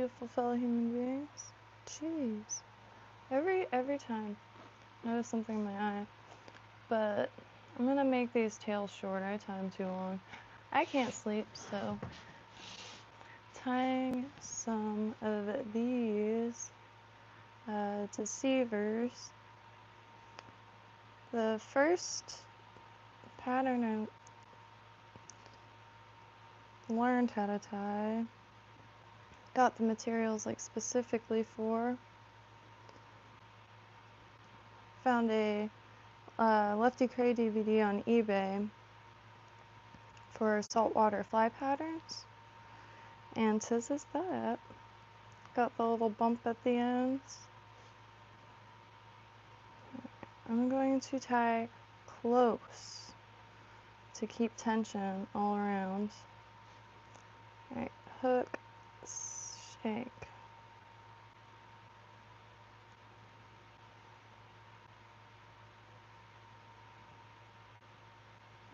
beautiful fellow human beings. Jeez. Every time I notice something in my eye. But I'm gonna make these tails shorter. I tied them too long. I can't sleep, so tying some of these deceivers. The first pattern I learned how to tie, got the materials like specifically for, found a Lefty Cray DVD on eBay for saltwater fly patterns, and says it's that. Got the little bump at the ends. I'm going to tie close to keep tension all around. Alright, hook, shank.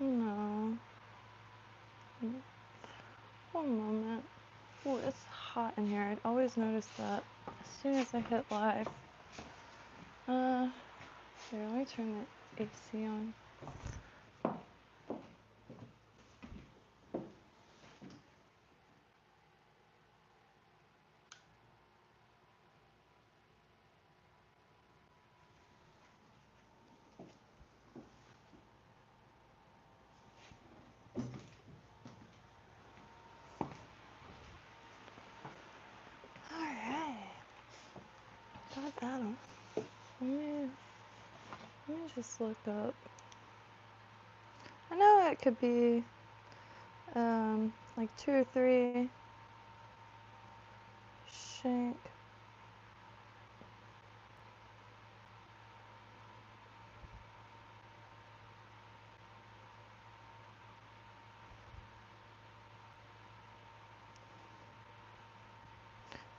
No. One moment. Oh, it's hot in here. I always notice that as soon as I hit live. Here, let me turn the AC on. Alright. Got that on. Let me just look up. I know it could be like 2 or 3 shank.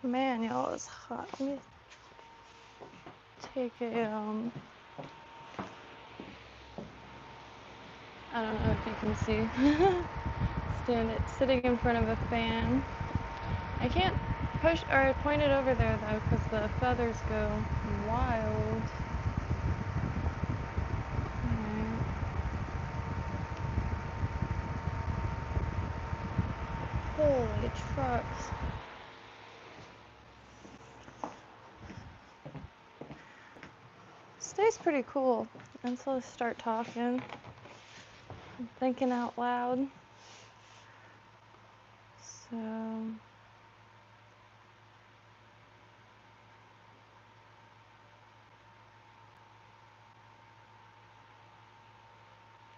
Man, y'all, it's hot. Let me take a I don't know if you can see. Sitting in front of a fan. I can't push or point it over there though, because the feathers go wild. Alright. Holy trucks. Stays pretty cool until I start talking. I'm thinking out loud. So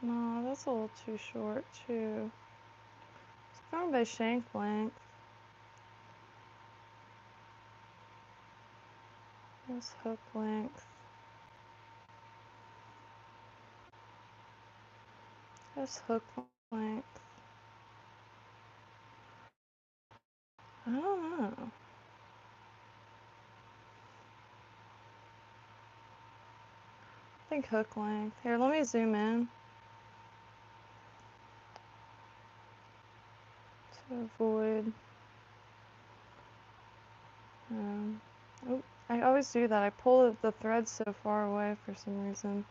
no, that's a little too short too. It's going by shank length. This hook length. This hook length. I don't know. I think hook length. Here, let me zoom in to avoid. Oh, I always do that. I pull the thread so far away for some reason.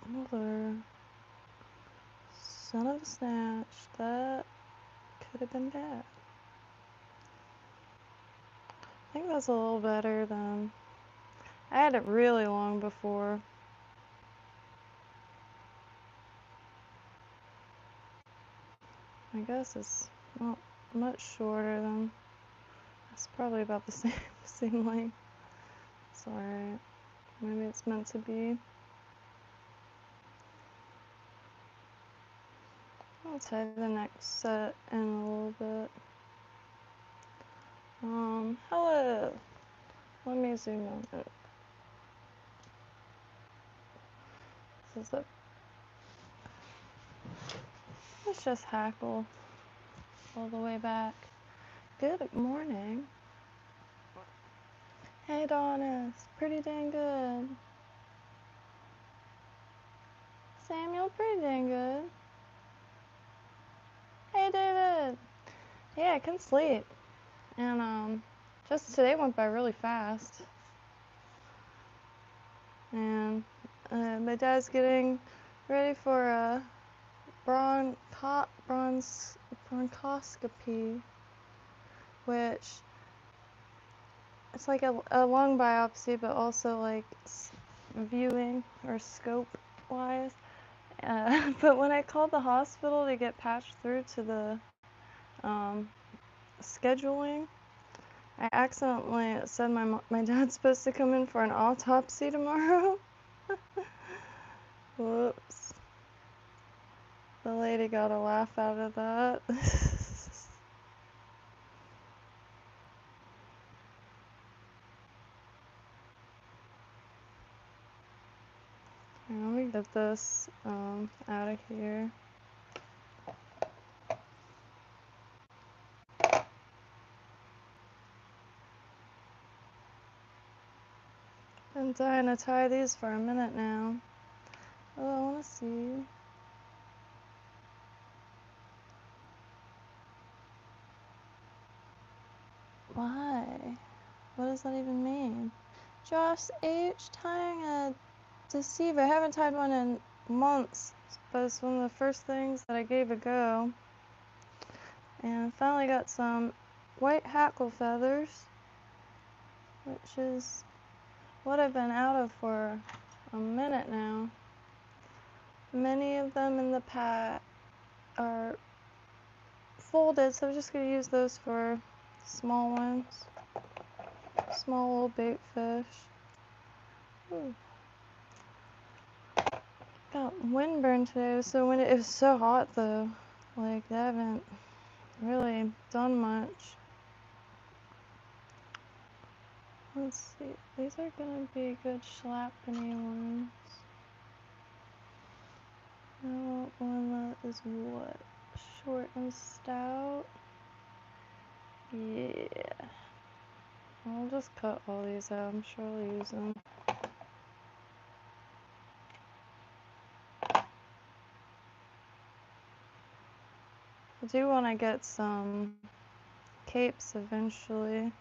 Mother. Son of a snatch. That could have been bad. I think that's a little better than... I had it really long before. I guess it's not much shorter than... It's probably about the same length. It's alright. Maybe it's meant to be. I'll tie the next set in a little bit. Hello. Let me zoom in. This is a... Let's just hackle all the way back. Good morning. Hey Donna, it's pretty dang good. Samuel, pretty dang good. Yeah, I couldn't sleep. And just today went by really fast. And my dad's getting ready for a bronchoscopy, which it's like a lung biopsy, but also like viewing or scope wise. But when I called the hospital to get patched through to the scheduling, I accidentally said my dad's supposed to come in for an autopsy tomorrow. Whoops. The lady got a laugh out of that. Let me get this out of here. Been dying to tie these for a minute now. Oh, I want to see. Why? What does that even mean? Josh H. tying a deceiver. I haven't tied one in months, but it's one of the first things that I gave a go. And finally got some white hackle feathers, which is what I've been out of for a minute now. Many of them in the pack are folded, so I'm just going to use those for small ones. Small little bait fish. Ooh. Got windburn today, so when it was so hot though. Like, I haven't really done much. Let's see. These are gonna be good schlappany ones. I want one that is what? Short and stout? Yeah. I'll just cut all these out. I'm sure I'll use them. I do want to get some capes eventually.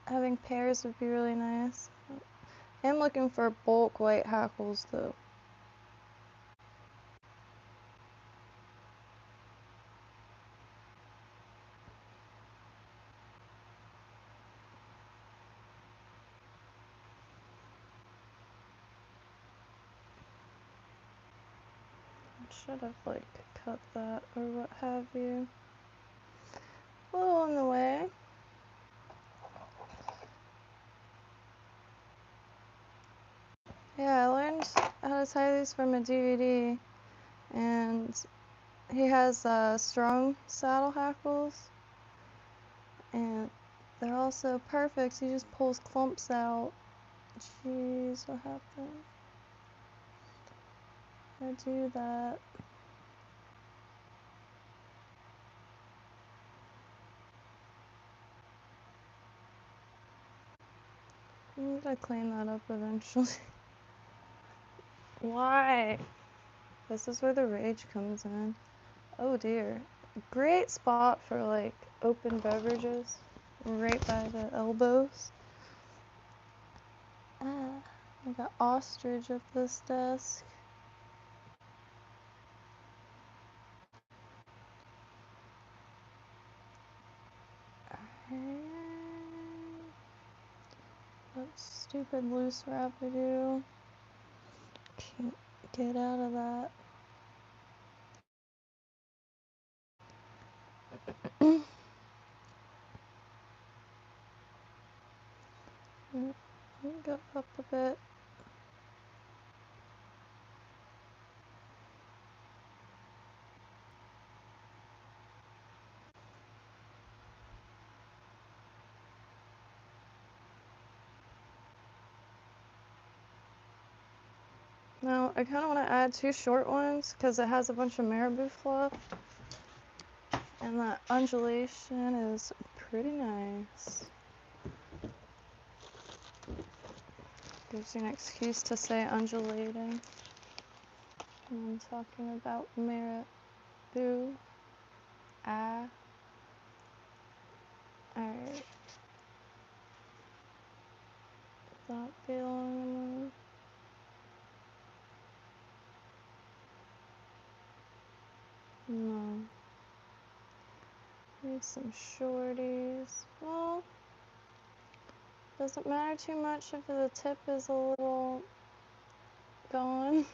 Having pairs would be really nice. I'm looking for bulk white hackles though. I should have like cut that or what have you. A little in the way. Yeah, I learned how to tie these from a DVD, and he has strong saddle hackles, and they're also perfect. He just pulls clumps out. Jeez, what happened? I do that. I'm gonna clean that up eventually. Why? This is where the rage comes in. Oh dear. Great spot for like open beverages. Right by the elbows. I got ostrich up this desk. That stupid loose wrap I do. Can't get out of that. Go up a bit. Now, I kind of want to add 2 short ones because it has a bunch of marabou fluff. And that undulation is pretty nice. Gives you an excuse to say undulating. I'm talking about marabou. Alright. Not feeling no. Need some shorties. Well, doesn't matter too much if the tip is a little gone.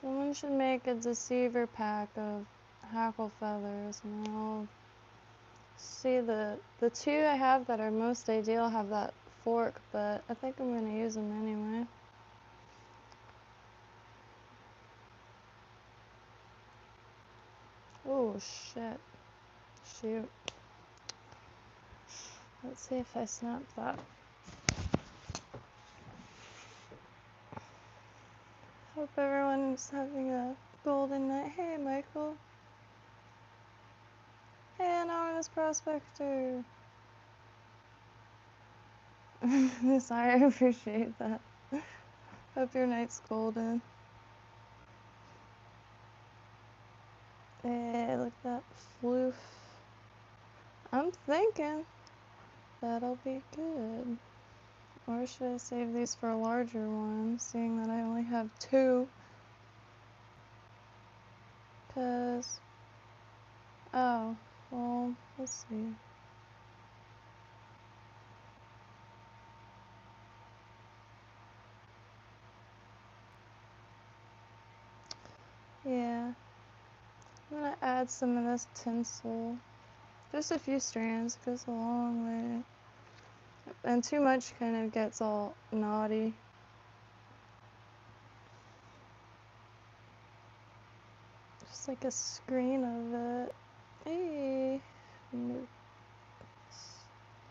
Someone should make a deceiver pack of hackle feathers, and I'll see the two I have that are most ideal have that fork, but I think I'm gonna use them anyway. Oh shit. Shoot. Let's see if I snap that. Hope everyone's having a golden night. Hey Michael. Hey Anonymous Prospector. Sorry, I appreciate that. Hope your night's golden. Hey, look at that floof. I'm thinking that'll be good. Or should I save these for a larger one, seeing that I only have two? Cause, oh, well, let's see. Yeah, I'm gonna add some of this tinsel. Just a few strands, goes a long way. And too much kind of gets all naughty. Just like a screen of it. Hey,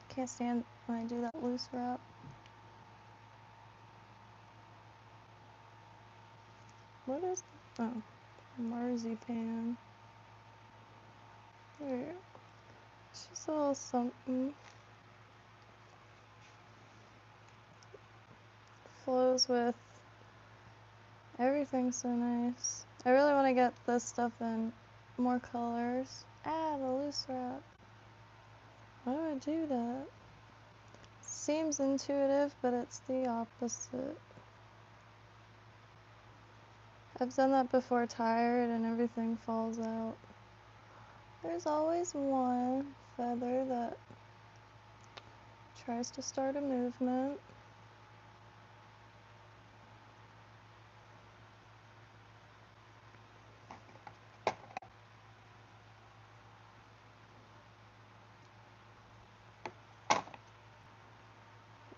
can't stand when I do that loose wrap. What is that? Oh, marzipan. There. It's just a little something. Flows with everything so nice. I really want to get this stuff in more colors. Ah, the loose wrap. Why do I do that? Seems intuitive, but it's the opposite. I've done that before, tired, and everything falls out. There's always one feather that tries to start a movement.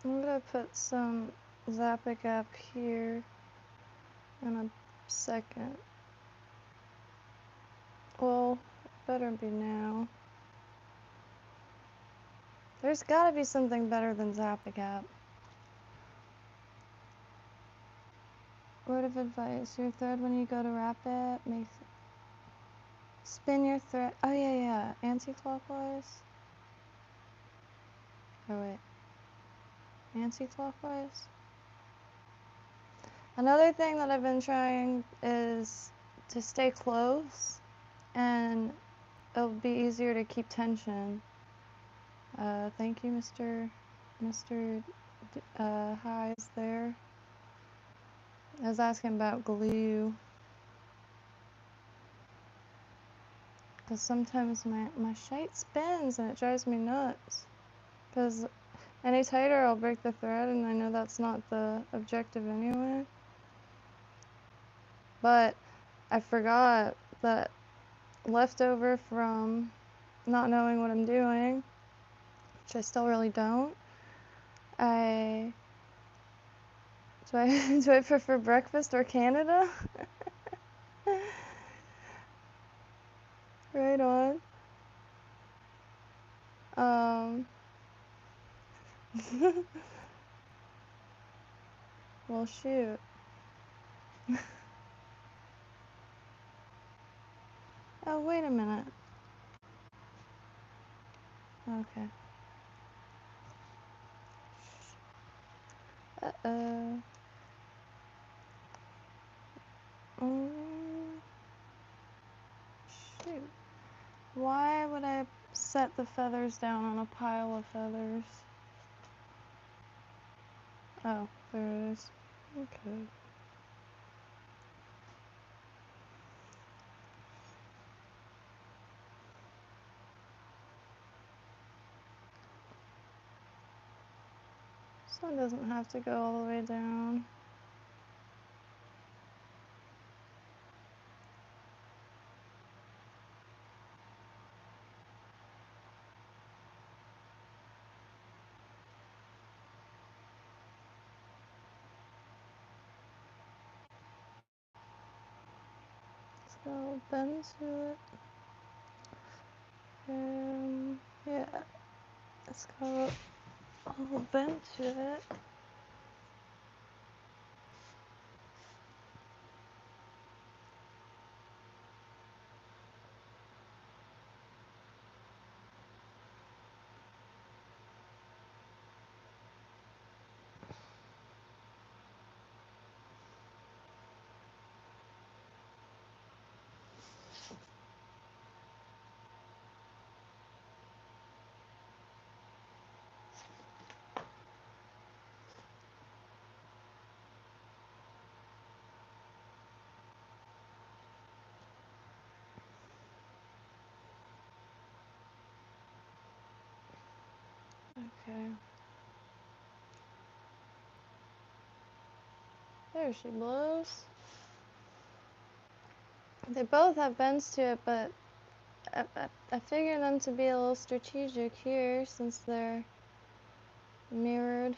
I'm gonna put some Zap-A-Gap here in a second. Well, better be now. There's gotta be something better than Zap-A-Gap. Word of advice, your thread when you go to wrap it, makes it spin your thread. Oh yeah, anti-clockwise. Oh wait, anti-clockwise. Another thing that I've been trying is to stay close, and it'll be easier to keep tension. Thank you, Mr. Highs there. I was asking about glue. Because sometimes my shite spins and it drives me nuts. Because any tighter I'll break the thread, and I know that's not the objective anyway. But I forgot that leftover from not knowing what I'm doing, which I still really don't. Do I prefer breakfast or Canada? Right on. Well, shoot. Oh, wait a minute. Okay. Uh-oh. Shoot. Why would I set the feathers down on a pile of feathers? Oh, there it is. Okay. This one doesn't have to go all the way down. So bend to it. Yeah, let's go a little bend to it. Okay. There she blows. They both have bends to it, but I figure them to be a little strategic here since they're mirrored.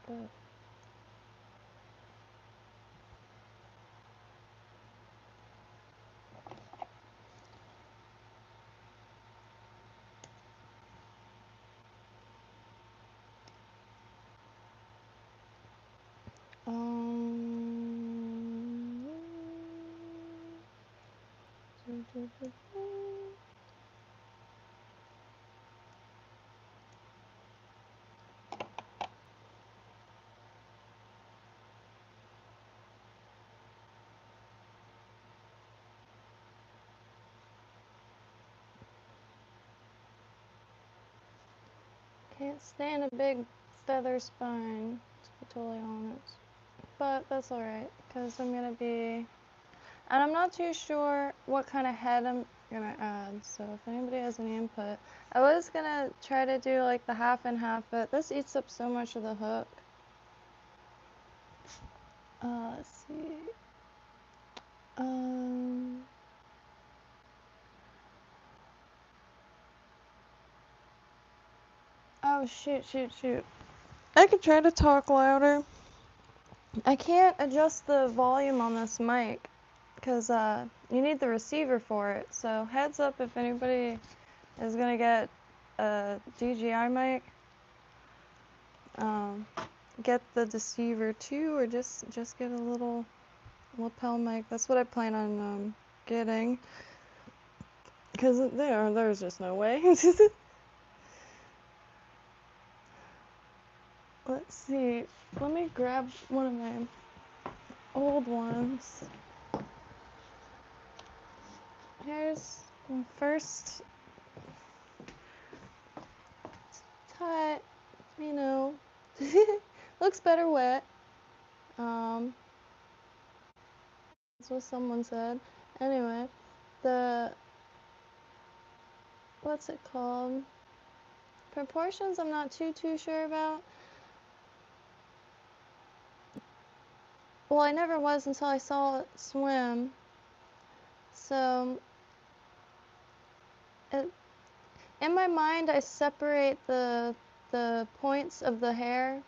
But can't stand a big feather spine, to be totally honest. But that's alright, because I'm gonna be, and I'm not too sure what kind of head I'm gonna add, so if anybody has any input. I was gonna try to do like the half and half, but this eats up so much of the hook. Let's see. Oh shoot. I could try to talk louder. I can't adjust the volume on this mic because you need the receiver for it. So heads up if anybody is gonna get a DJI mic. Get the deceiver too, or just get a little lapel mic. That's what I plan on getting. Because there's just no way. Let's see. Let me grab one of my old ones. Here's my first cut. You know, looks better wet. That's what someone said. Anyway, what's it called? Proportions I'm not too sure about. Well, I never was until I saw it swim. So, in my mind, I separate the points of the hair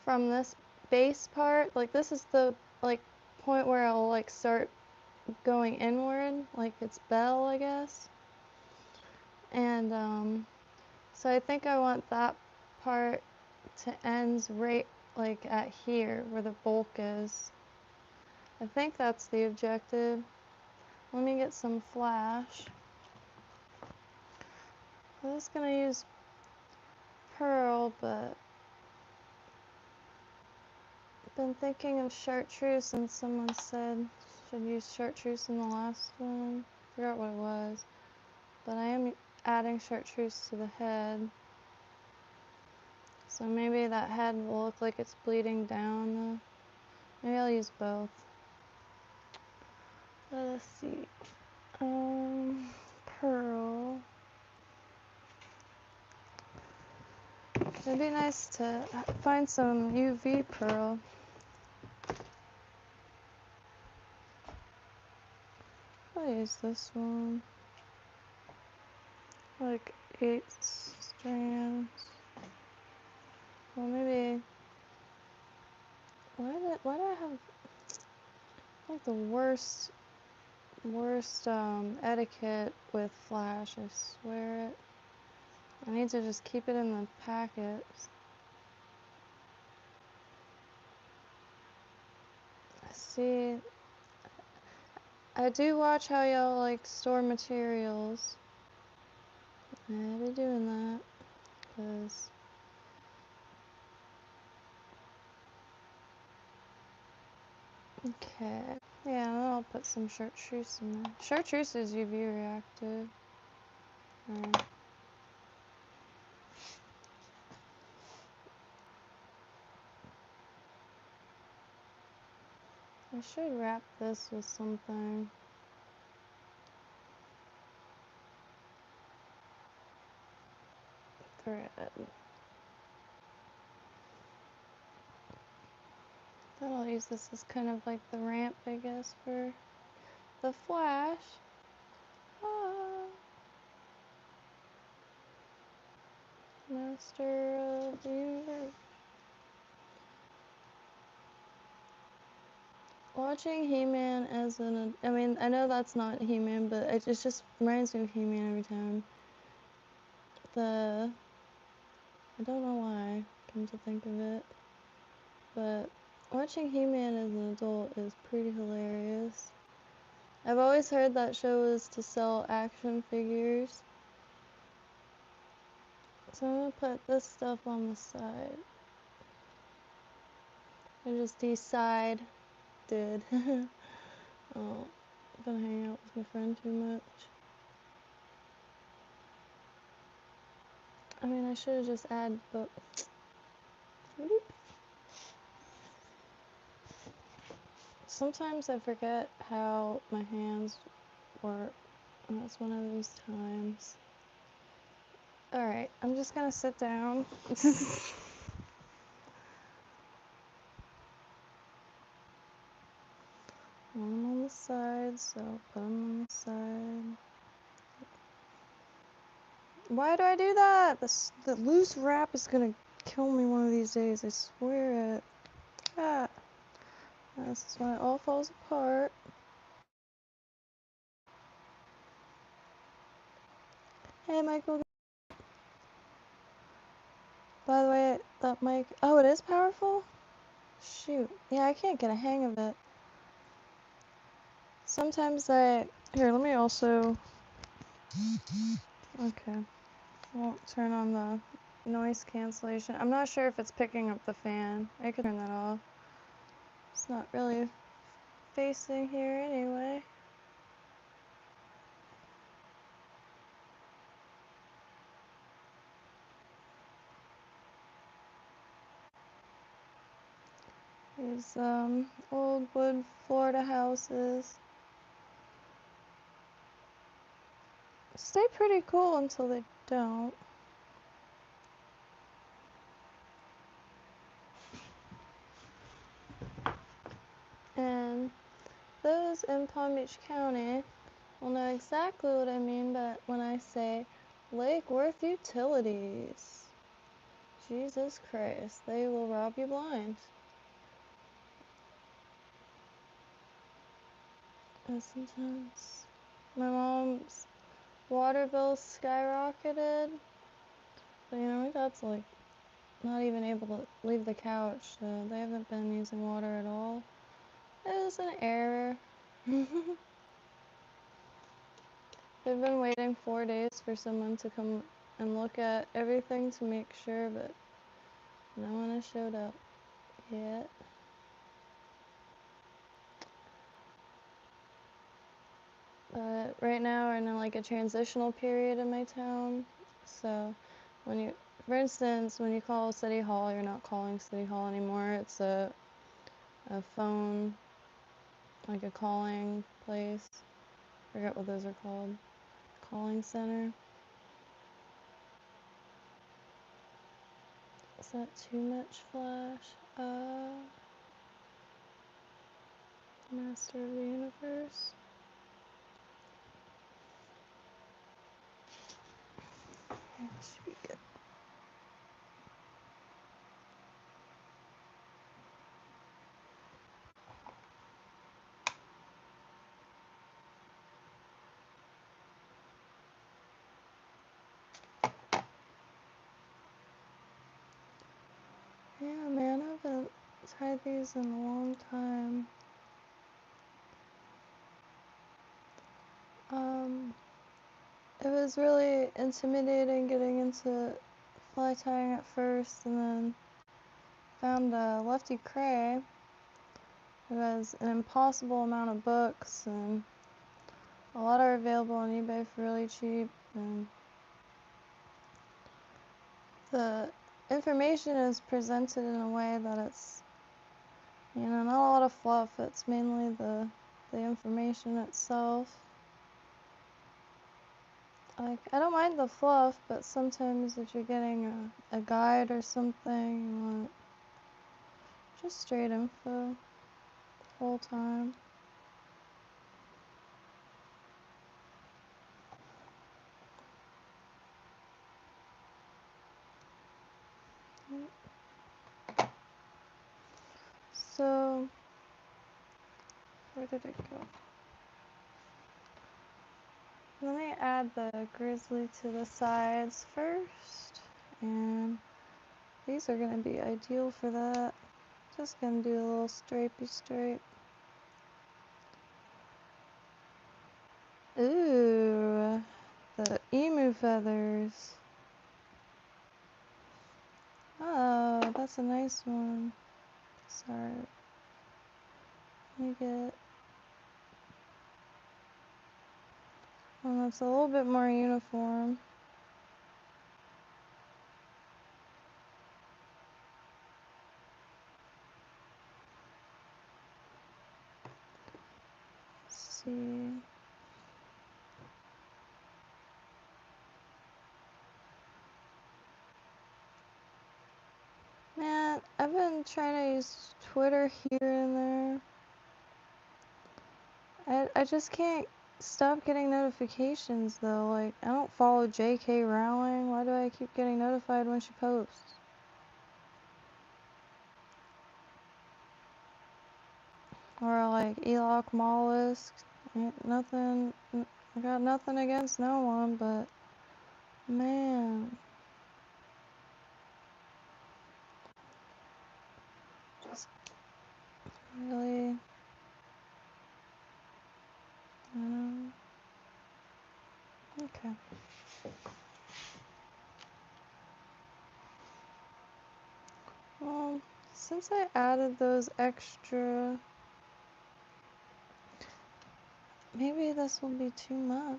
from this base part. Like this is the like point where I'll like start going inward, like its bell, I guess. And so I think I want that part to end right like at here where the bulk is. I think that's the objective. Let me get some flash. I'm just gonna use pearl, but I've been thinking of chartreuse, and someone said should use chartreuse in the last one. I forgot what it was, but I am adding chartreuse to the head. So maybe that head will look like it's bleeding down. Maybe I'll use both. Let's see. Pearl. It'd be nice to find some UV pearl. I'll use this one. Like 8 strands. Well, maybe. Why do I have like the worst etiquette with flash? I swear it. I need to just keep it in the packets. See, I do watch how y'all like store materials. I'll be doing that, cause okay, yeah, and then I'll put some chartreuse in there. Chartreuse is UV reactive. Right. I should wrap this with something. Thread. Then I'll use this as kind of like the ramp, I guess, for the flash. Ah. Master of the universe. Watching He-Man as I mean, I know that's not He-Man, but it just reminds me of He-Man every time. I don't know why, come to think of it, but watching He-Man as an adult is pretty hilarious. I've always heard that show was to sell action figures. So I'm gonna put this stuff on the side. I just decided. Oh, I'm gonna hang out with my friend too much. I mean, I should have just added, but sometimes I forget how my hands work, and that's one of those times. Alright, I'm just gonna sit down. Want them on the side, so put them on the side. Why do I do that? The loose wrap is gonna kill me one of these days, I swear it. Ah. This is when it all falls apart. Hey, Michael. By the way, that mic. Oh, it is powerful? Shoot. Yeah, I can't get a hang of it. Sometimes I. Here, let me also. Okay. I won't turn on the noise cancellation. I'm not sure if it's picking up the fan. I could turn that off. It's not really facing here anyway. These old wood Florida houses. Stay pretty cool until they don't. And those in Palm Beach County will know exactly what I mean but when I say Lake Worth Utilities. Jesus Christ, they will rob you blind. It's intense. My mom's water bill skyrocketed. But you know, my dad's like not even able to leave the couch, so they haven't been using water at all. It was an error. They've been waiting 4 days for someone to come and look at everything to make sure, but no one has showed up yet. But right now we're in like a transitional period in my town. So when you, for instance, when you call City Hall, you're not calling City Hall anymore. It's a phone, like a calling place. I forget what those are called. Calling center. Is that too much flash? Master of the Universe. It should be good. Yeah, man, I haven't tried these in a long time. It was really intimidating getting into fly tying at first, and then found Lefty Cray, who has an impossible amount of books, and a lot are available on eBay for really cheap, and the information is presented in a way that it's, you know, not a lot of fluff. It's mainly the information itself. Like, I don't mind the fluff, but sometimes if you're getting a guide or something, you want just straight info the whole time. So, where did it go? Let me add the grizzly to the sides first, and these are going to be ideal for that. Just going to do a little stripey stripe. Ooh, the emu feathers. Oh, that's a nice one. Sorry. Let me get one that's a little bit more uniform. Let's see. Man, I've been trying to use Twitter here and there. I just can't stop getting notifications though. Like, I don't follow J.K. Rowling. Why do I keep getting notified when she posts? Or like Elok Mollusk. Nothing. I got nothing against no one, but man, just really, okay. Well, since I added those extra, maybe this will be too much.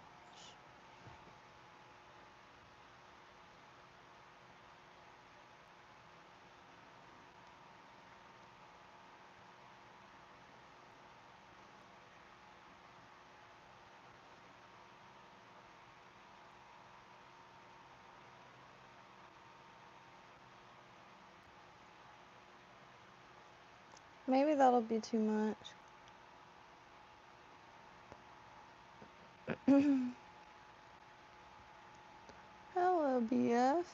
Maybe that'll be too much. Hello, BF.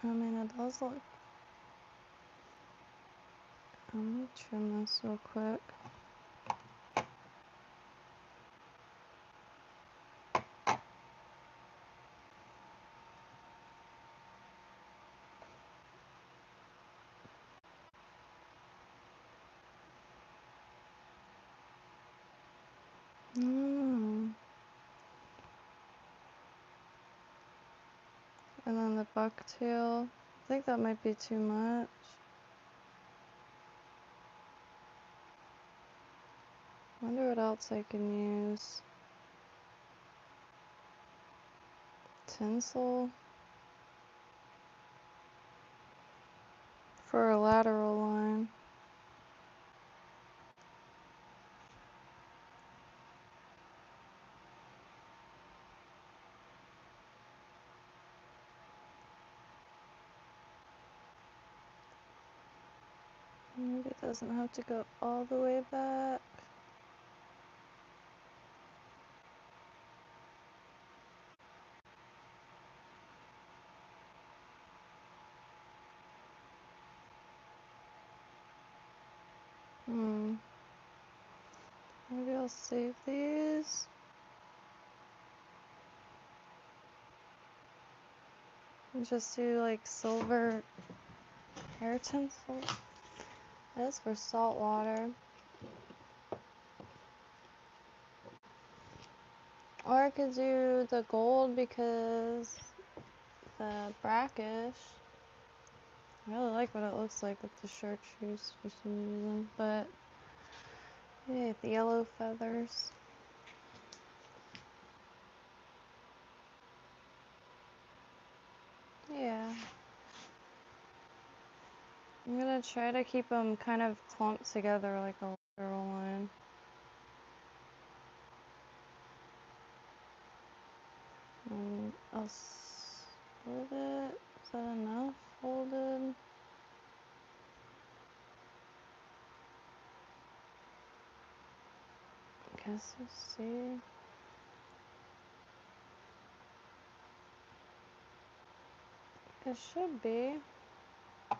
I mean, it does look Let me trim this real quick. And then the bucktail. I think that might be too much. Wonder what else I can use. Tinsel for a lateral line. Maybe it doesn't have to go all the way back. Maybe I'll save these. And just do like silver hair tinsel. That's for salt water. Or I could do the gold because the brackish. I really like what it looks like with the chartreuse for some reason, but yeah, the yellow feathers. Yeah. I'm gonna try to keep them kind of clumped together like a lateral line. And I'll split it. Is that enough? Folded. Guess we'll see. It should be. I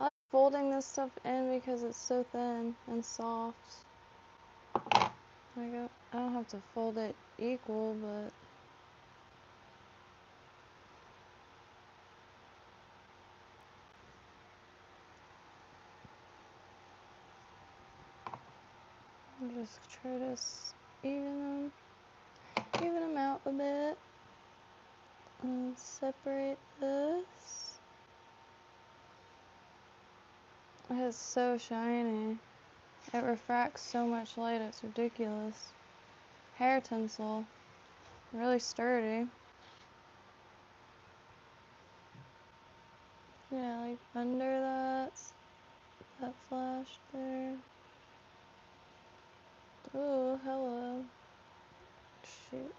like folding this stuff in because it's so thin and soft. I don't have to fold it equal, but I'll just try to even them out a bit. And separate this. It's so shiny. It refracts so much light, it's ridiculous. Hair tinsel. Really sturdy. Yeah, like under that flash there. Ooh, hello. Shoot.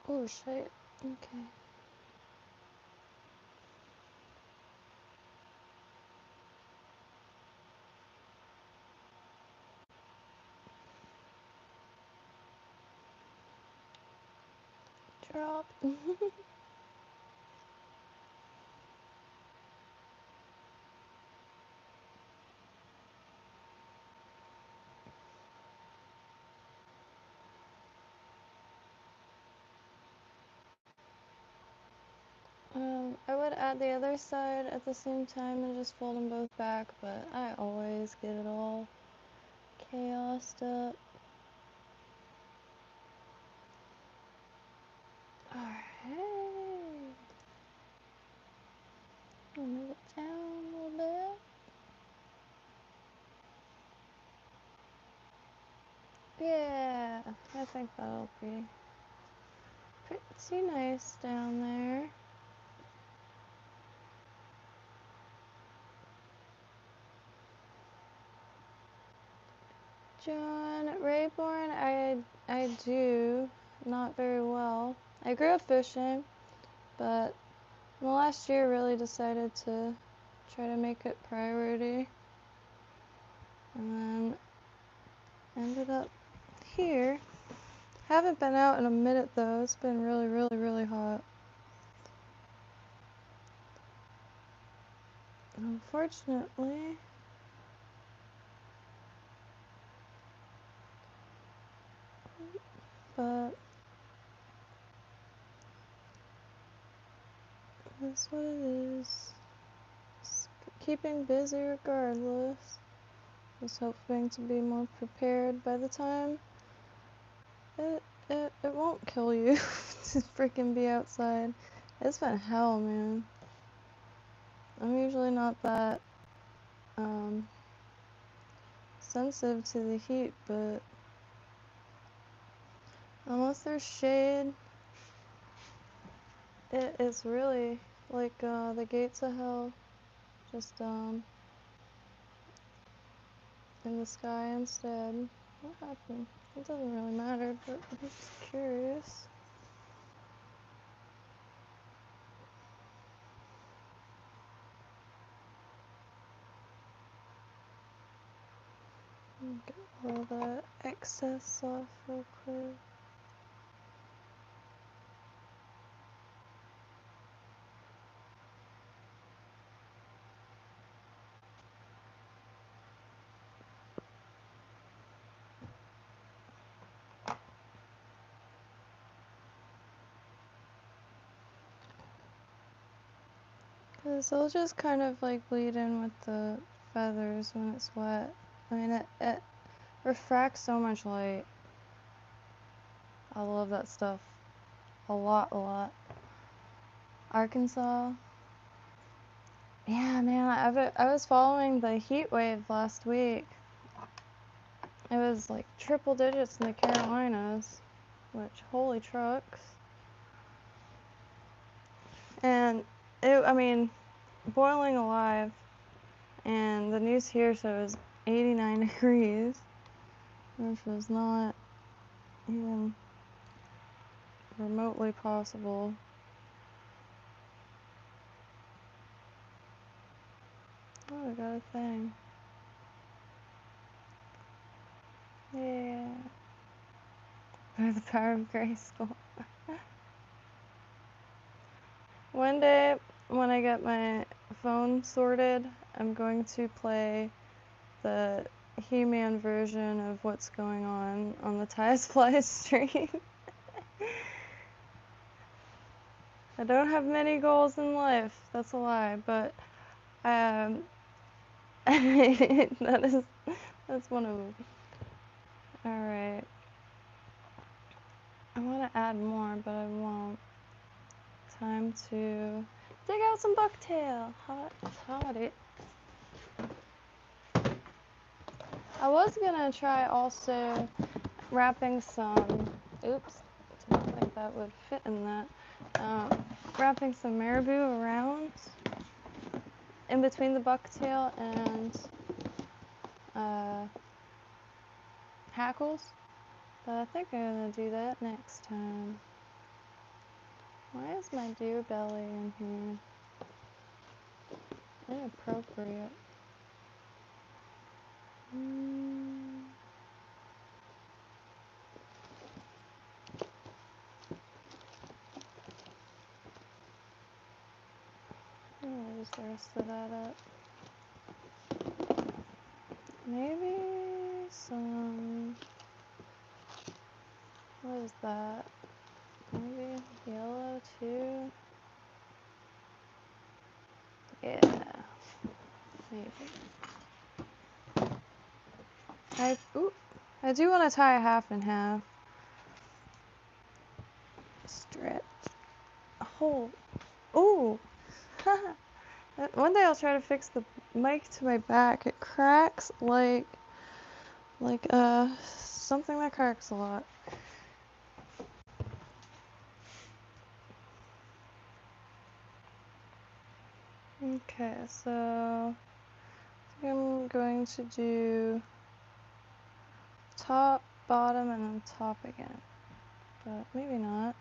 Oh shit. Okay. Drop. I would add the other side at the same time and just fold them both back, but I always get it all chaosed up. Alright. I'll move it down a little bit. Yeah, I think that'll be pretty nice down there. John Rayborn, I do not very well. I grew up fishing, but in the last year really decided to try to make it priority. And then ended up here. Haven't been out in a minute though. It's been really, really, really hot. Unfortunately, but that's what it is. Just keeping busy regardless. Just hoping to be more prepared by the time it won't kill you to freaking be outside. It's been hell, man. I'm usually not that sensitive to the heat, but unless there's shade, it is really like the gates of hell, just in the sky instead. What happened? It doesn't really matter, but I'm just curious. Get all the excess off real quick. Because they'll just kind of like bleed in with the feathers when it's wet. I mean, it refracts so much light. I love that stuff. A lot, a lot. Arkansas. Yeah, man, I was following the heat wave last week. It was like triple digits in the Carolinas, which, holy trucks. And I mean, boiling alive. And the news here said it was 89 degrees, which was not even remotely possible. Oh, I got a thing. Yeah. By the power of Grayskull. One day, when I get my phone sorted, I'm going to play the He-Man version of what's going on the Ties Fly stream. I don't have many goals in life, that's a lie, but that's one of them. Alright. I want to add more, but I won't. Time to dig out some bucktail. Hot. I was gonna try also wrapping some, oops, didn't think that would fit in that. Wrapping some marabou around in between the bucktail and hackles, but I think I'm gonna do that next time. Why is my deer belly in here? Inappropriate. I'll use the rest of that up. Maybe some, what is that? Maybe yellow too? Yeah, maybe. I do want to tie half and half. Strip. Oh, ooh. One day I'll try to fix the mic to my back. It cracks like something that cracks a lot. Okay, so I think I'm going to do top, bottom, and then top again, but maybe not.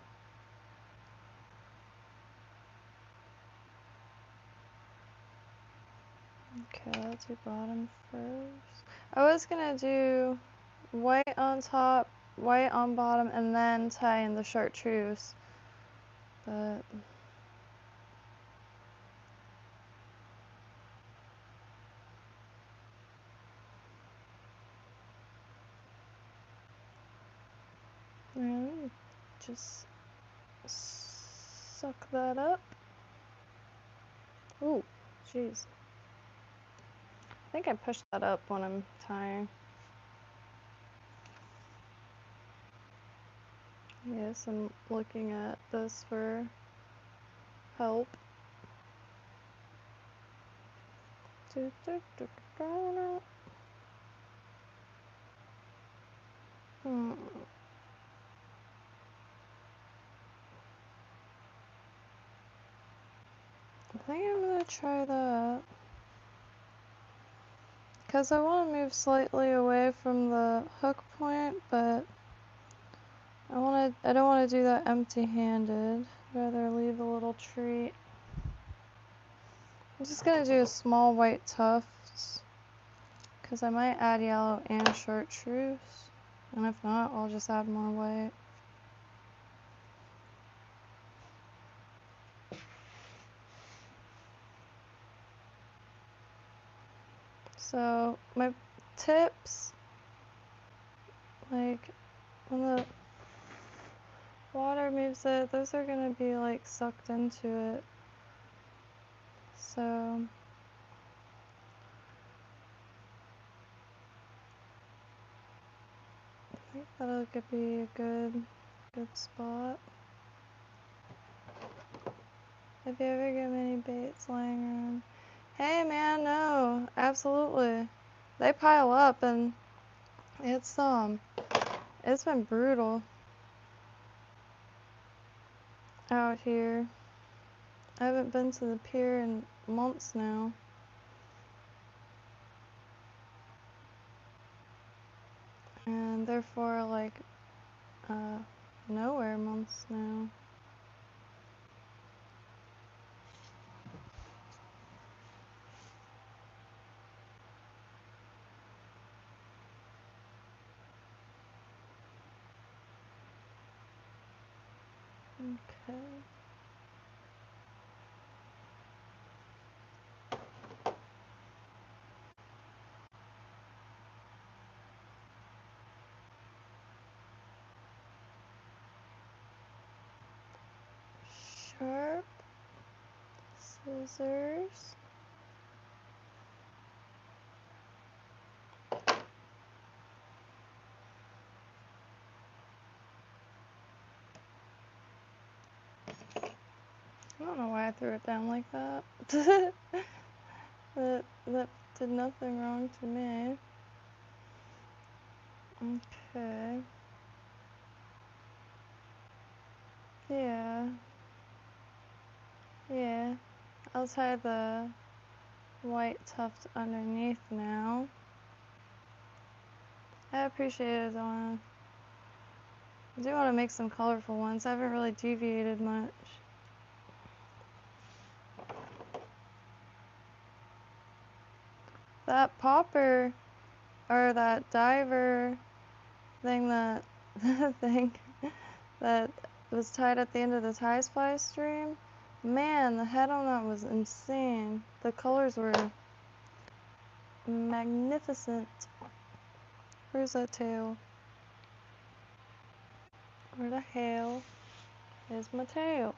Okay, I'll do bottom first. I was gonna do white on top, white on bottom, and then tie in the chartreuse, but just suck that up. Ooh, jeez. I think I pushed that up when I'm tying. Yes, I'm looking at this for help. Hmm. I think I'm gonna try that. Because I want to move slightly away from the hook point, but I don't want to do that empty-handed. I'd rather leave a little treat. I'm just gonna do a small white tufts, because I might add yellow and chartreuse. And if not, I'll just add more white. So my tips, like when the water moves it, those are gonna be like sucked into it. So I think that'll could be a good spot. If you ever get many baits lying around. Hey man, no, absolutely. They pile up and it's been brutal out here. I haven't been to the pier in months now. And therefore like nowhere months now. Okay. Sharp scissors. I don't know why I threw it down like that. That did nothing wrong to me. Okay. Yeah. Yeah. I'll tie the white tuft underneath now. I appreciate it, Donna. I do want to make some colorful ones. I haven't really deviated much. That popper, or that diver thing that was tied at the end of the tie splice stream, man, the head on that was insane. The colors were magnificent. Where's that tail? Where the hell is my tail?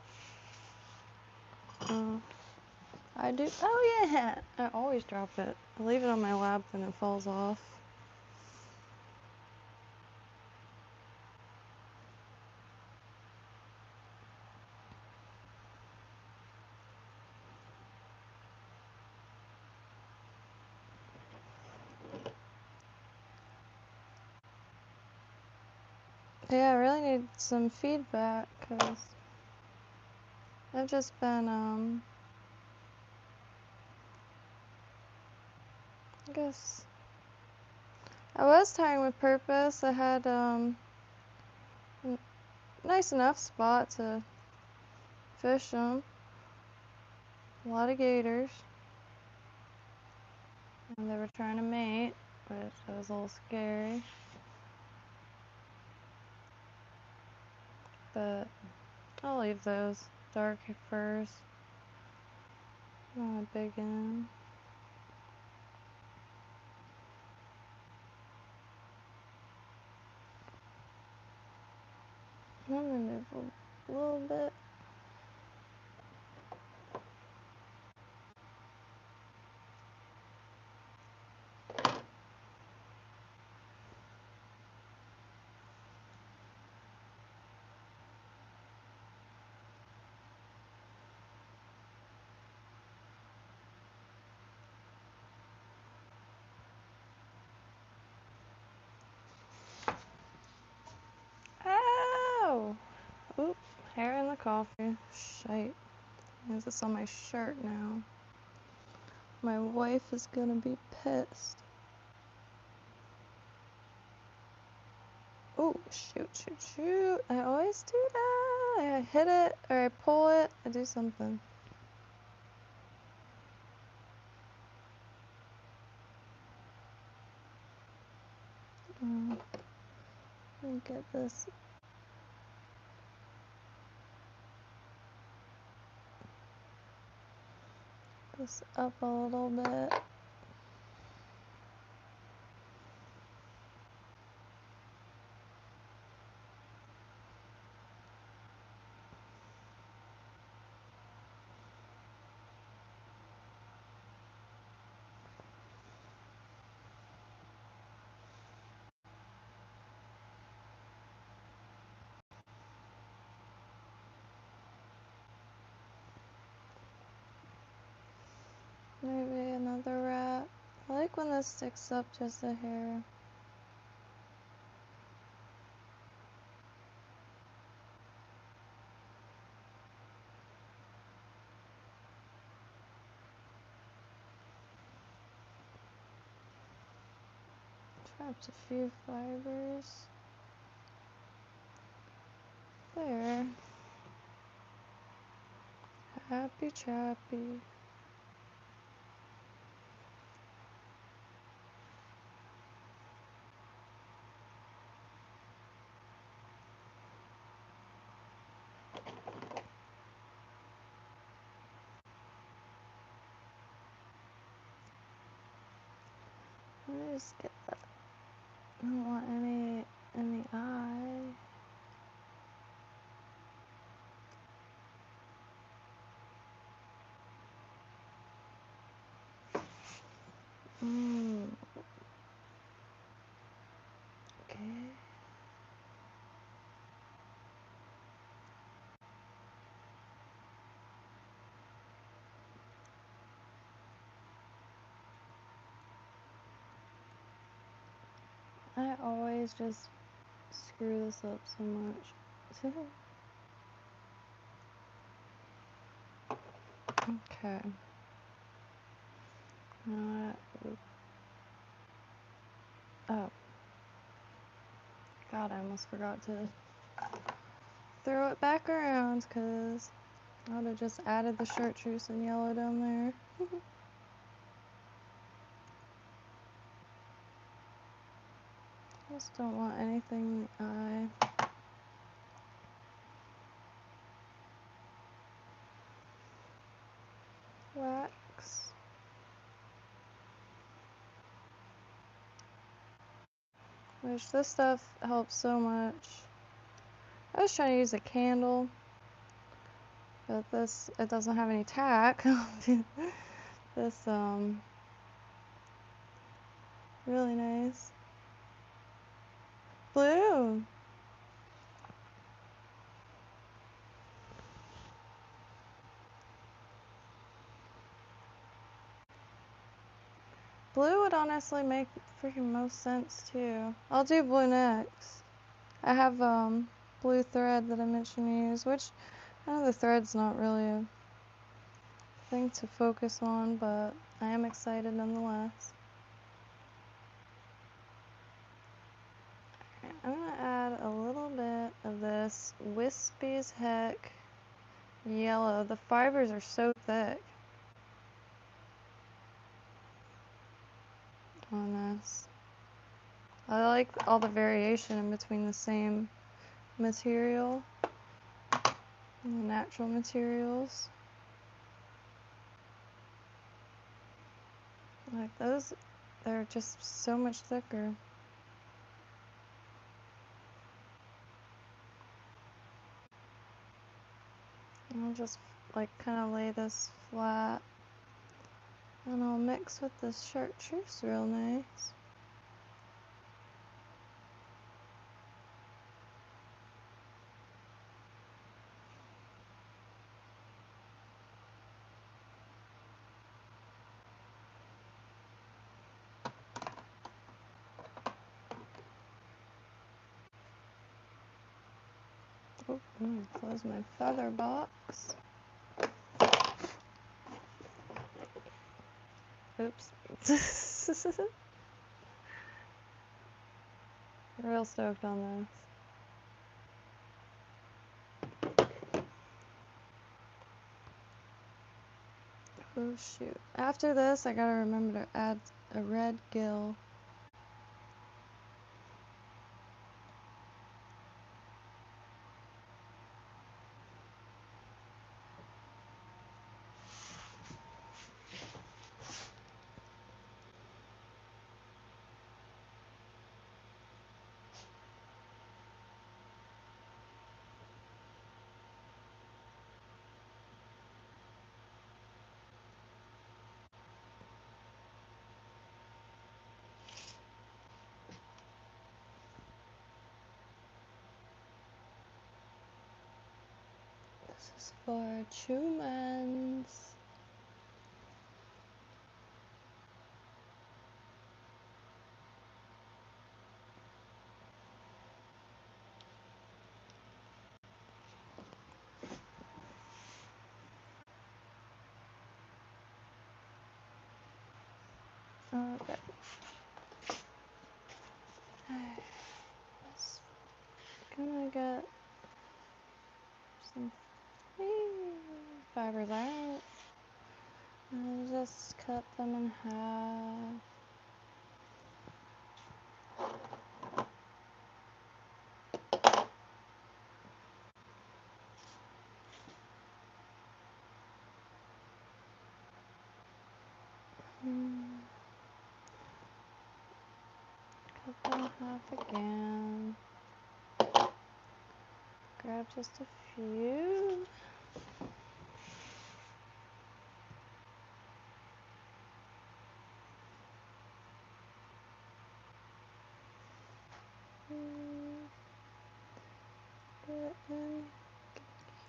I do. Oh yeah, I always drop it. I leave it on my lap and it falls off. Yeah, I really need some feedback because I've just been, I guess I was tying with purpose. I had, nice enough spot to fish them. A lot of gators. And they were trying to mate, which was a little scary. But I'll leave those dark furs. Not a big in. I'm gonna move a little bit. Ow! Oop, hair in the coffee. Shite. Is this on my shirt now? My wife is gonna be pissed. Oh, shoot, shoot, shoot. I always do that. I hit it or I pull it. I do something. Let me get this. This up a little bit. Maybe another wrap. I like when this sticks up just a hair. Trapped a few fibers. There. Happy chappy. Let me just get that. I don't want any in the eye. Okay. I always just screw this up so much. Okay. Oh. God, I almost forgot to throw it back around because I would have just added the chartreuse and yellow down there. Just don't want anything in the eye. Wax. Which this stuff helps so much. I was trying to use a candle, but this, it doesn't have any tack. This, really nice. Blue. Blue would honestly make freaking most sense too. I'll do blue next. I have blue thread that I mentioned to use, which I know the thread's not really a thing to focus on, but I am excited nonetheless. Okay, I'm gonna add a little bit of this wispy as heck yellow. The fibers are so thick. on this. I like all the variation in between the same material and the natural materials. Like those, they're just so much thicker. I'll just like kind of lay this flat, and I'll mix with this chartreuse real nice. Oh, close my feather box. Oops. Real stoked on this. Oh shoot. After this, I gotta remember to add a red gill. This is for humans. Okay. Just gonna get some fibers out and just cut them in half. Cut them in half again. Grab just a few. Get in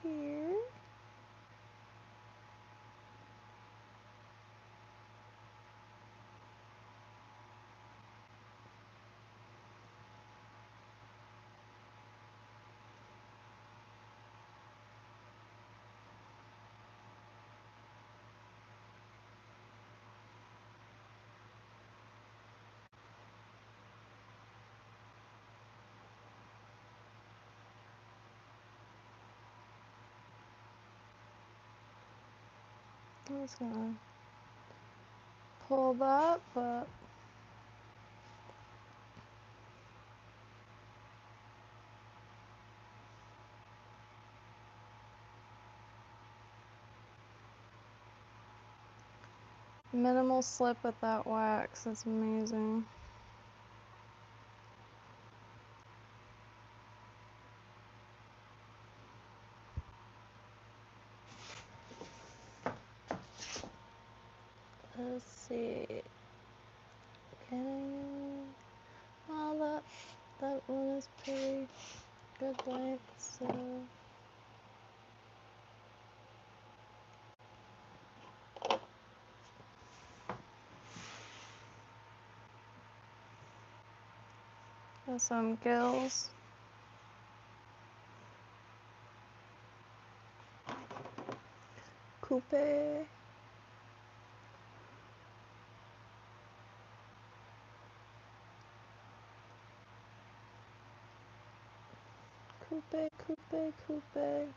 here. I'm just gonna pull that, but minimal slip with that wax. It's amazing. Let's see. Getting oh, that one is pretty good length. So got some gills. Coupe. Coupe.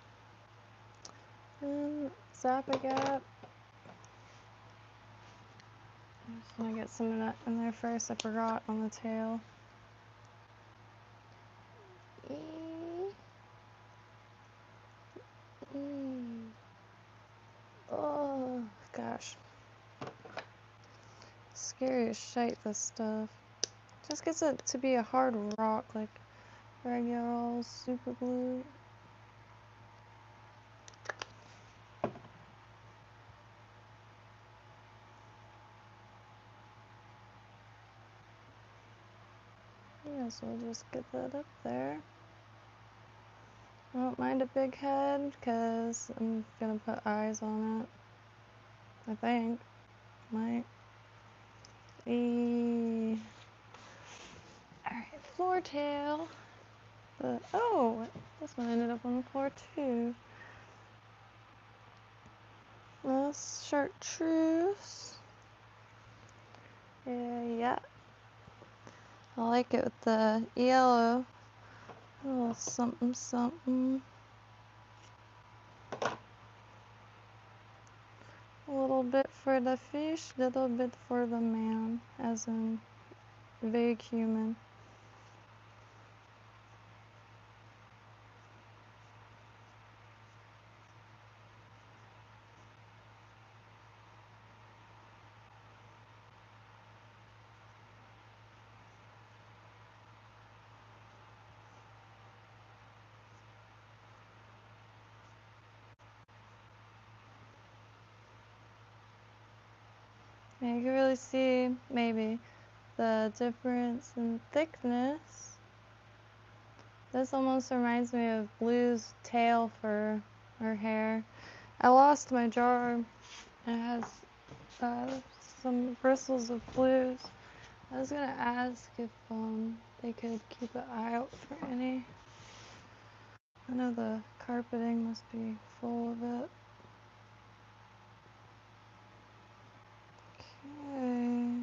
And Zapagap. I'm gonna get some of that in there first. I forgot on the tail. Oh gosh, scary as shite, this stuff. Just gets it to be a hard rock like regular old super glue. Yes, we'll just get that up there. I don't mind a big head because I'm gonna put eyes on it. I think. Might. Alright, floor tail. But, oh, this one ended up on the floor too. This chartreuse. Yeah. I like it with the yellow. A little something something. A little bit for the fish, a little bit for the man, as in vague human. Yeah, you can really see, maybe, the difference in thickness. This almost reminds me of Blue's tail for her hair. I lost my jar. It has some bristles of Blue's. I was gonna ask if they could keep an eye out for any. I know the carpeting must be full of it. Okay.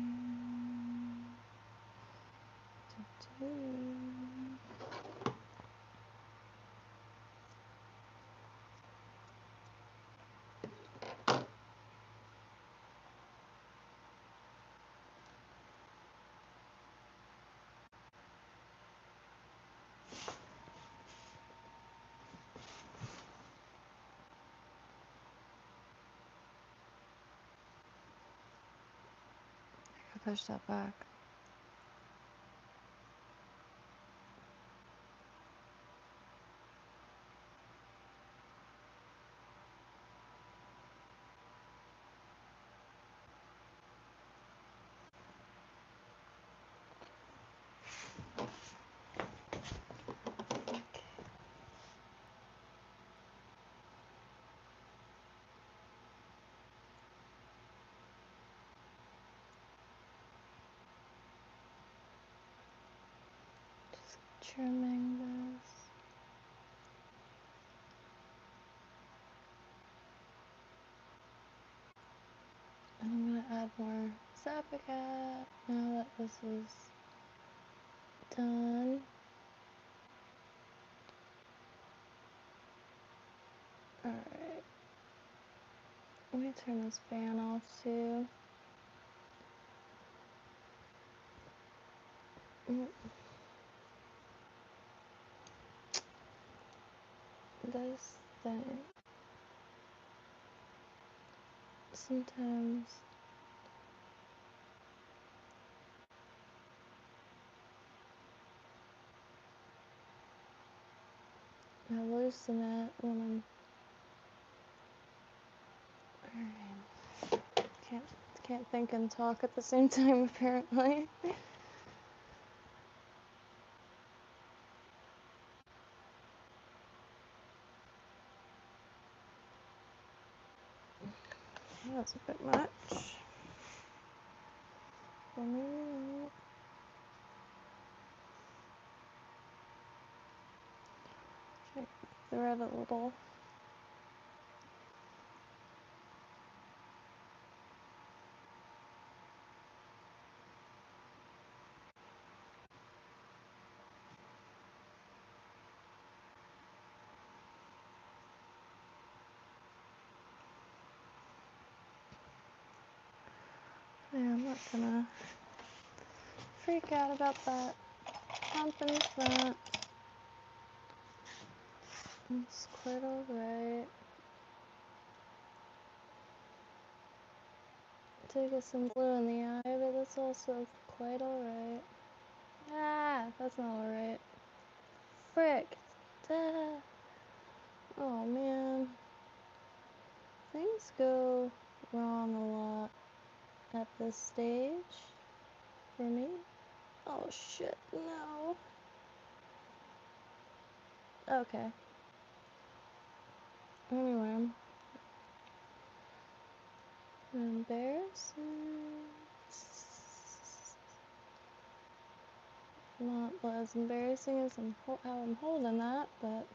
Push that back. Just trimming this. And I'm gonna add more Zapicat now that this is done. Alright. Let me turn this fan off too. This thing. Sometimes I loosen it when I'm can't think and talk at the same time apparently. That's a bit much for me. Okay, thread a little. Yeah, not gonna freak out about that hump in the front. It's quite alright. Did get some blue in the eye, but that's also quite alright. Ah, that's not alright. Frick. Duh. Oh man. Things go wrong a lot at this stage for me. Oh shit, no. Okay. Anyway. Embarrassing. Not as embarrassing as how I'm holding that, but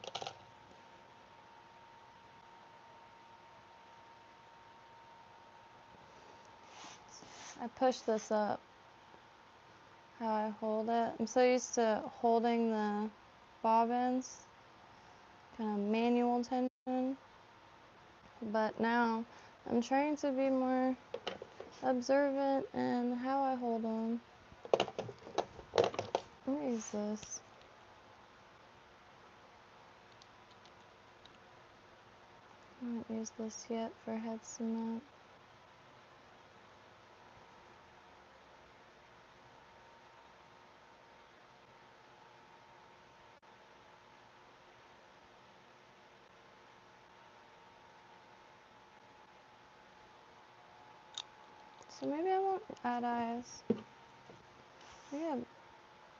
I push this up. How I hold it. I'm so used to holding the bobbins, kind of manual tension, but now I'm trying to be more observant in how I hold them. What is this? I haven't used this yet for head cement. So maybe I won't add eyes. We have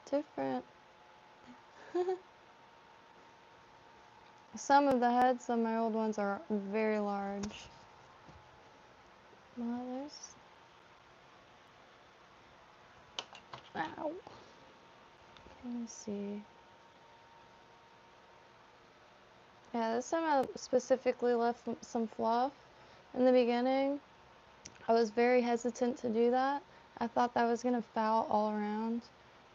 different. Some of the heads on my old ones are very large. Well, there's. Ow. Let me see. Yeah, this time I specifically left some fluff in the beginning. I was very hesitant to do that. I thought that was going to foul all around,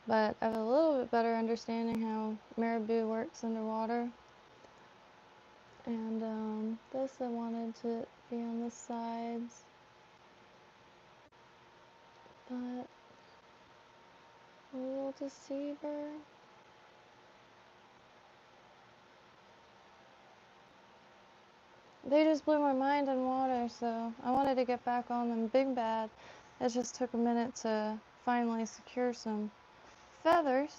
but I have a little bit better understanding how marabou works underwater. And this I wanted to be on the sides, but a little deceiver. They just blew my mind in water, so I wanted to get back on them big bad. It just took a minute to finally secure some feathers.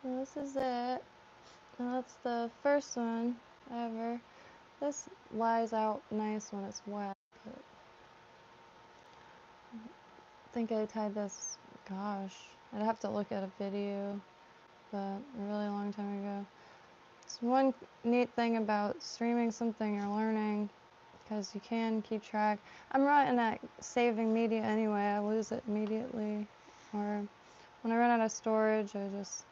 And this is it. And that's the first one ever. This lies out nice when it's wet, but I think I tied this, gosh, I'd have to look at a video, but a really long time ago. It's one neat thing about streaming something you're learning, because you can keep track. I'm running at saving media anyway. I lose it immediately, or when I run out of storage, I just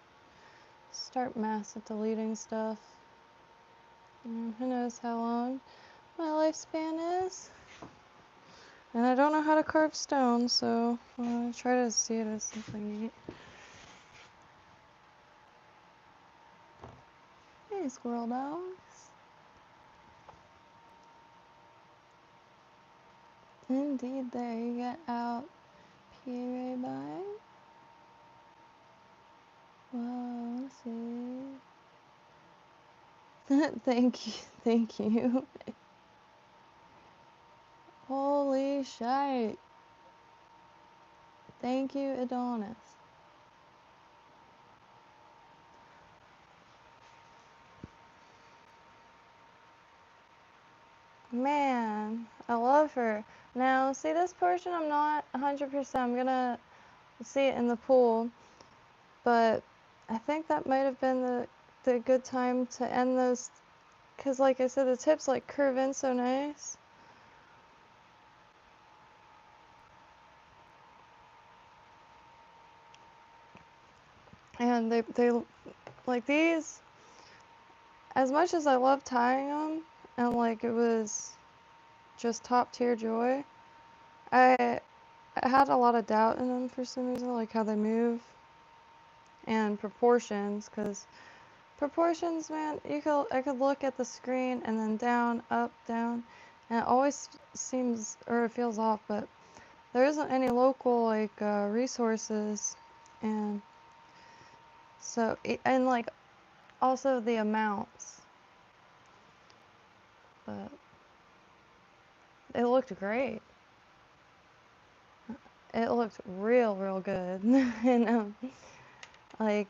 start mass deleting stuff. And who knows how long my lifespan is. And I don't know how to carve stone, so I'll try to see it as something neat. Hey, squirrel dogs. Indeed, there you get out. Pierre by. Whoa, let's see. Thank you, thank you. Holy shite. Thank you, Adonis. Man, I love her. Now, see this portion, I'm not 100%. I'm gonna see it in the pool, but I think that might have been the good time to end those, because like I said, the tips like curve in so nice. And they like these, as much as I love tying them, and like it was just top tier joy, I had a lot of doubt in them for some reason, like how they move and proportions, because proportions, man, I could look at the screen and then down, up, down, and it always seems, or it feels off, but there isn't any local like resources, and so and like also the amounts, but it looked great. It looked real good. And like,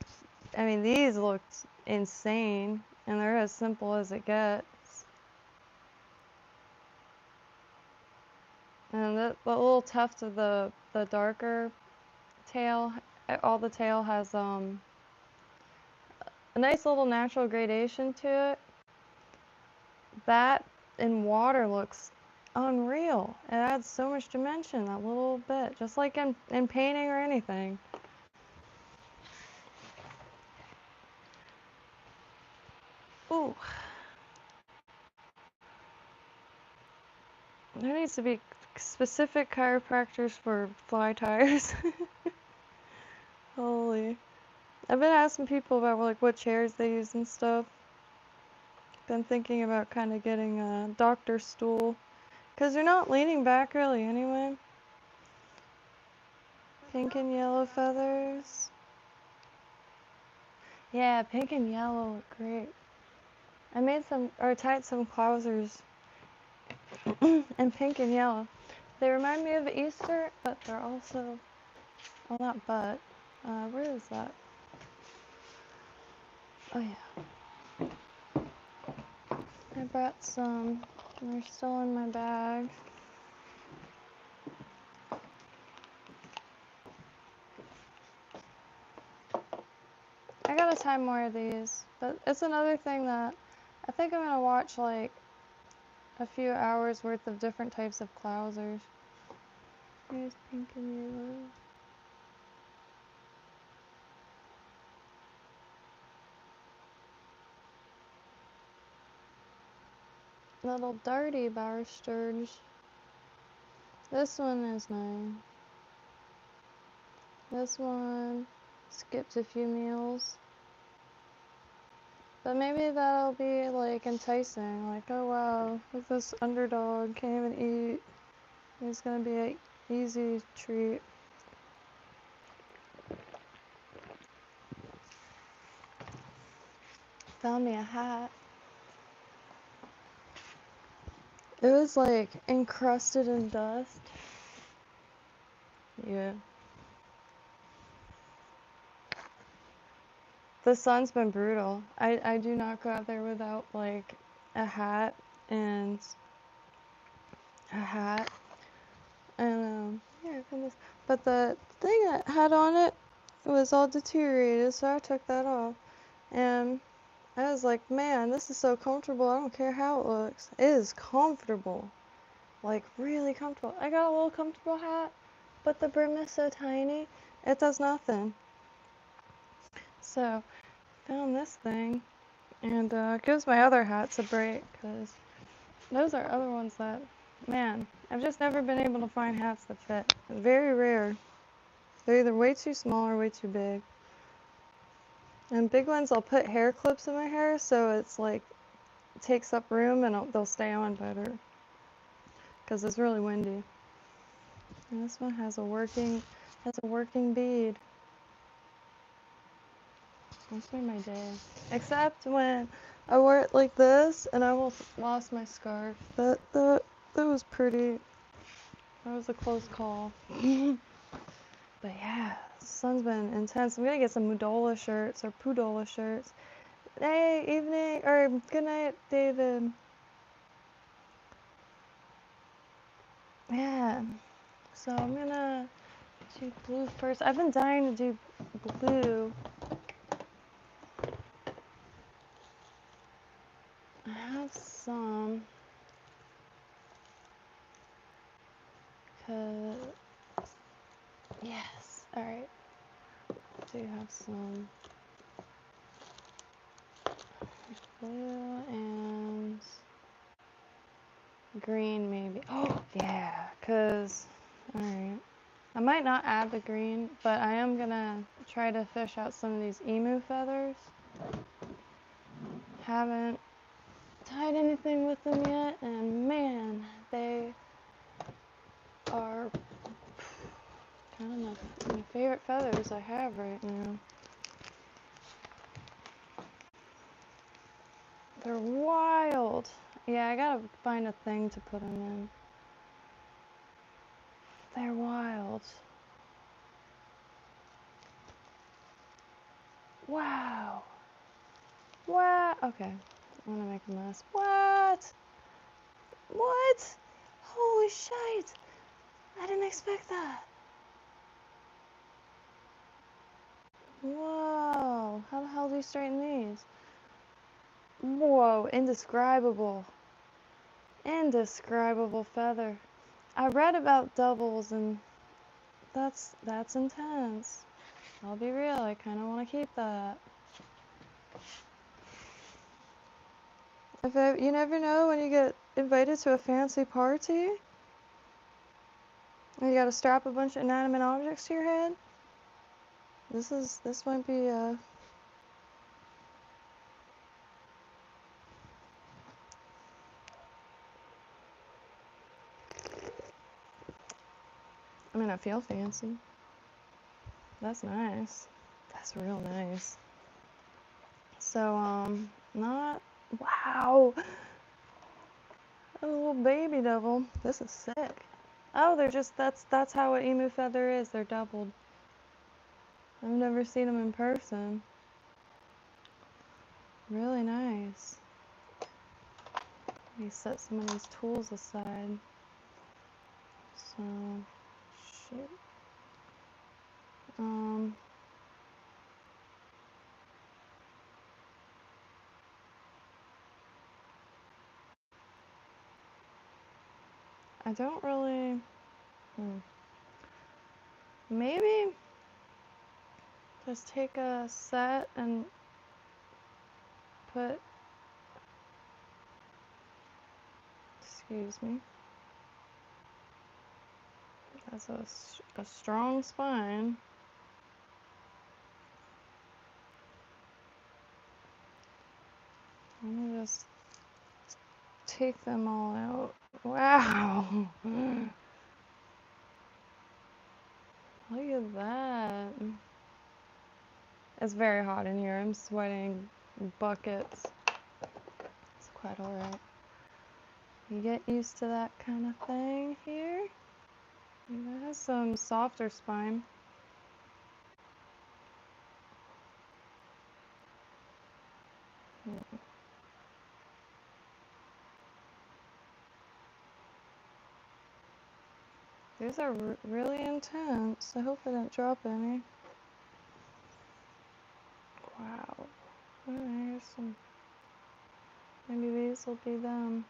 I mean, these looked insane, and they're as simple as it gets. And the little tuft of the darker tail, all the tail has a nice little natural gradation to it. That in water looks unreal. It adds so much dimension, that little bit, just like in painting or anything. Ooh. There needs to be specific chiropractors for fly tires. Holy. I've been asking people about like what chairs they use and stuff. Been thinking about kind of getting a doctor stool, because you're not leaning back really anyway. Pink and yellow feathers. Yeah, pink and yellow look great. I made some, or tied some clousers in pink and yellow. They remind me of Easter, but they're also, well, not but. Where is that? Oh yeah. I brought some. They're still in my bag. I gotta tie more of these, but it's another thing that I think I'm gonna watch like a few hours worth of different types of clousers. Here's pink and yellow. Little darty barsters. This one is nice. This one skipped a few meals. But maybe that'll be like enticing. Like, oh wow, look, this underdog can't even eat. He's gonna be an easy treat. Found me a hat. It was like encrusted in dust. Yeah. The sun's been brutal. I do not go out there without like a hat and yeah, goodness. But the thing that had on it was all deteriorated, so I took that off. And I was like, man, this is so comfortable. I don't care how it looks. It is comfortable. Like, really comfortable. I got a little comfortable hat, but the brim is so tiny, it does nothing. So, found this thing, and gives my other hats a break, because those are other ones that, man, I've just never been able to find hats that fit. Very rare. They're either way too small or way too big. And big ones, I'll put hair clips in my hair, so it's like, it takes up room and they'll stay on better. Because it's really windy. And this one has a working bead. That's made my day. Except when I wore it like this and I almost lost my scarf. That was pretty. That was a close call. But yeah, the sun's been intense. I'm gonna get some Mudola shirts or Pudola shirts. Hey, evening, or good night, David. Yeah, so I'm gonna do blue first. I've been dying to do blue. I have some, yes, alright. Do have some blue and green maybe. Oh, yeah, alright. I might not add the green, but I am gonna try to fish out some of these emu feathers. Haven't tied anything with them yet, and man, they are Kind of my favorite feathers I have right now. They're wild. Yeah, I gotta find a thing to put them in. They're wild. Wow. What? Okay. I'm gonna make a mess. What? What? Holy shit. I didn't expect that. Whoa. How the hell do you straighten these? Whoa. Indescribable. Indescribable feather. I read about doubles and that's intense. I'll be real. I kind of want to keep that. You never know when you get invited to a fancy party and you gotta strap a bunch of inanimate objects to your head. This might be I mean, I feel fancy. That's nice. That's real nice. So, not, wow. A little baby devil. This is sick. Oh, they're just, that's how an emu feather is. They're doubled. I've never seen them in person. Really nice. Let me set some of these tools aside. So, shit. I don't really, maybe just take a set and put, excuse me, that's a strong spine. Let me just take them all out. Wow. Look at that. It's very hot in here. I'm sweating buckets. It's quite alright. You get used to that kind of thing here. It has some softer spine. These are really intense. I hope I didn't drop any. Wow. There's some. Maybe these will be them.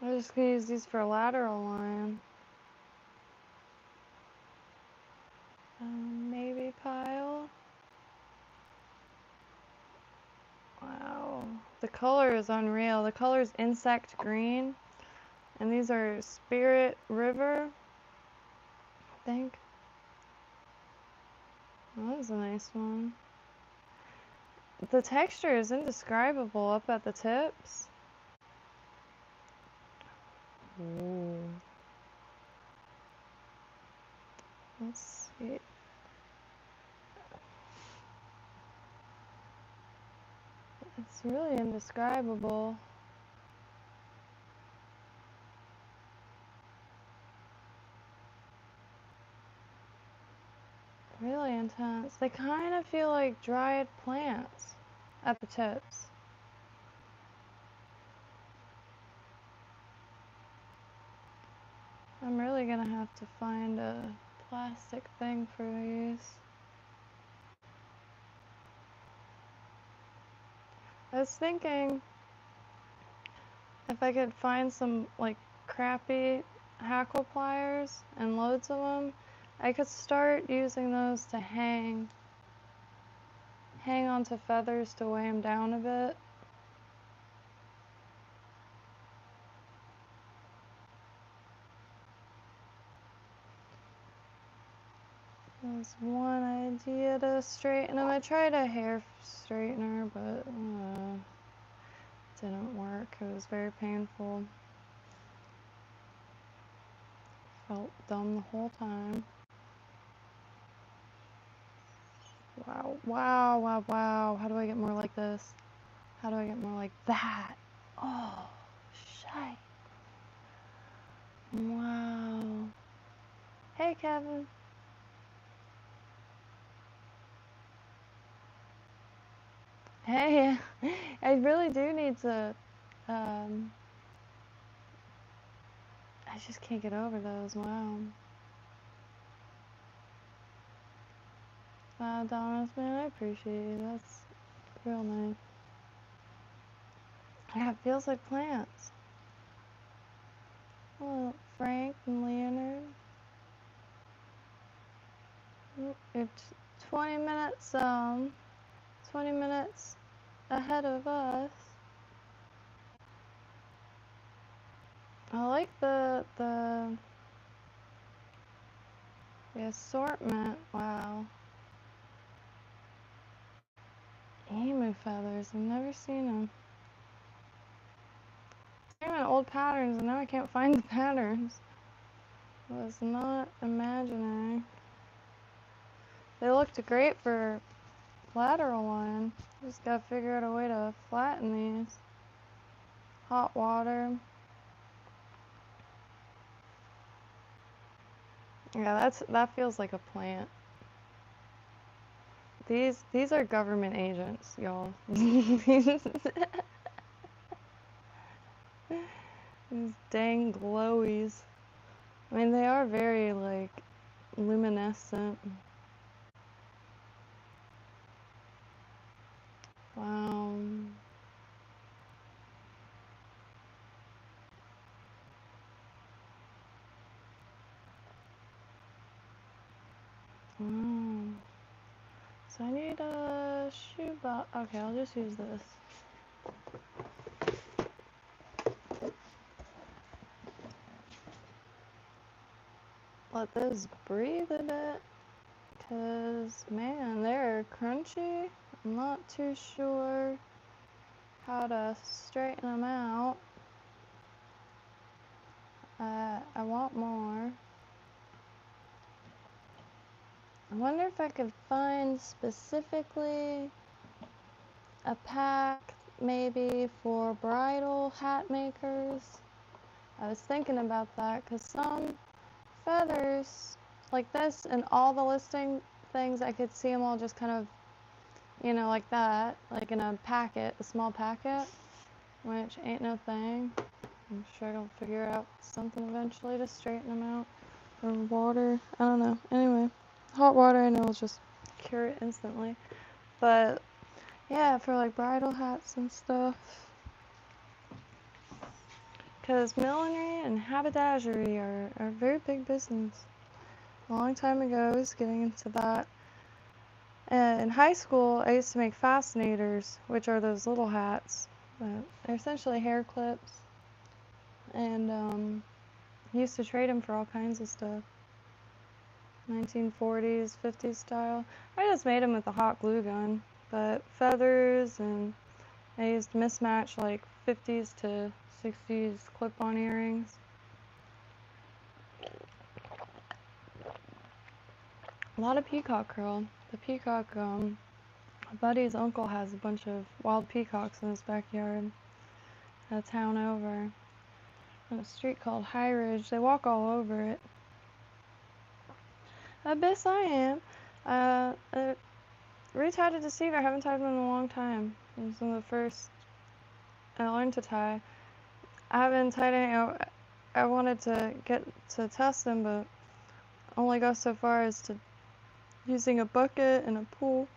I'm just gonna use these for a lateral line. Maybe pile. Wow. The color is unreal. The color is insect green. And these are Spirit River, I think. Oh, that was a nice one. The texture is indescribable up at the tips. Ooh. Let's see. It's really indescribable. Really intense. They kind of feel like dried plants at the tips. I'm really gonna have to find a plastic thing for these. I was thinking if I could find some like crappy hackle pliers and loads of them, I could start using those to hang onto feathers to weigh them down a bit. That's one idea to straighten them. I tried a hair straightener, but didn't work. It was very painful. Felt dumb the whole time. Wow, wow, wow, wow. How do I get more like this? How do I get more like that? Oh, shite. Wow. Hey, Kevin. Hey, I really do need to, I just can't get over those. Wow. Wow, Donis, man, I appreciate you. That's real nice. Yeah, it feels like plants. Well, Frank and Leonard. It's 20 minutes, 20 minutes ahead of us. I like the assortment. Wow. Emu feathers. I've never seen them. I'm in old patterns and now I can't find the patterns. Was not imagining. They looked great for lateral line. Just gotta figure out a way to flatten these. Hot water. Yeah, that feels like a plant. These are government agents, y'all. These dang glowies. I mean, they are very, like, luminescent. Wow. Wow. So I need a shoe box. Okay, I'll just use this. Let this breathe a bit. Because, man, they're crunchy. I'm not too sure how to straighten them out. I want more. I wonder if I could find specifically a pack maybe for bridal hat makers. I was thinking about that because some feathers like this and all the listing things, I could see them all just kind of, you know, like that, like in a packet, a small packet, which ain't no thing. I'm sure I'll figure out something eventually to straighten them out. Or water, I don't know. Anyway, hot water I know will just cure it instantly. But yeah, for like bridal hats and stuff. Because millinery and haberdashery are a very big business. A long time ago, I was getting into that. In high school, I used to make fascinators, which are those little hats. They're essentially hair clips. And I used to trade them for all kinds of stuff. 1940s, 50s style. I just made them with a hot glue gun. But feathers, and I used mismatched like 50s to 60s clip-on earrings. A lot of peacock curl. The peacock, my buddy's uncle has a bunch of wild peacocks in his backyard. A town over. On a street called High Ridge. They walk all over it. Abyss I am. Retied a deceiver. I haven't tied one in a long time. It was one of the first I learned to tie. I haven't tied any. I wanted to get to test them, but only go so far as to using a bucket and a pool.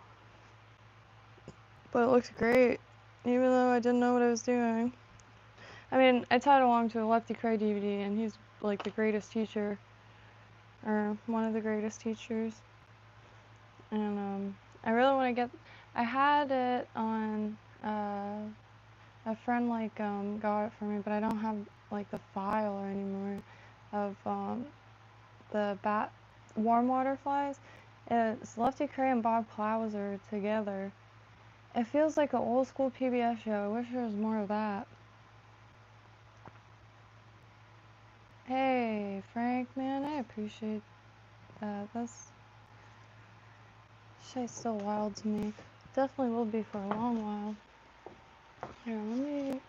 But it looked great, even though I didn't know what I was doing. I mean, I tied along to a Lefty Cray DVD, and he's like the greatest teacher, or one of the greatest teachers. And I really want to get. I had it on. A friend like got it for me, but I don't have like the file or anymore of the warm water flies. It's Lefty Cray and Bob Clauser together. It feels like an old school PBS show. I wish there was more of that. Hey, Frank, man, I appreciate that. That's shit's still wild to me. Definitely will be for a long while. Here, let me,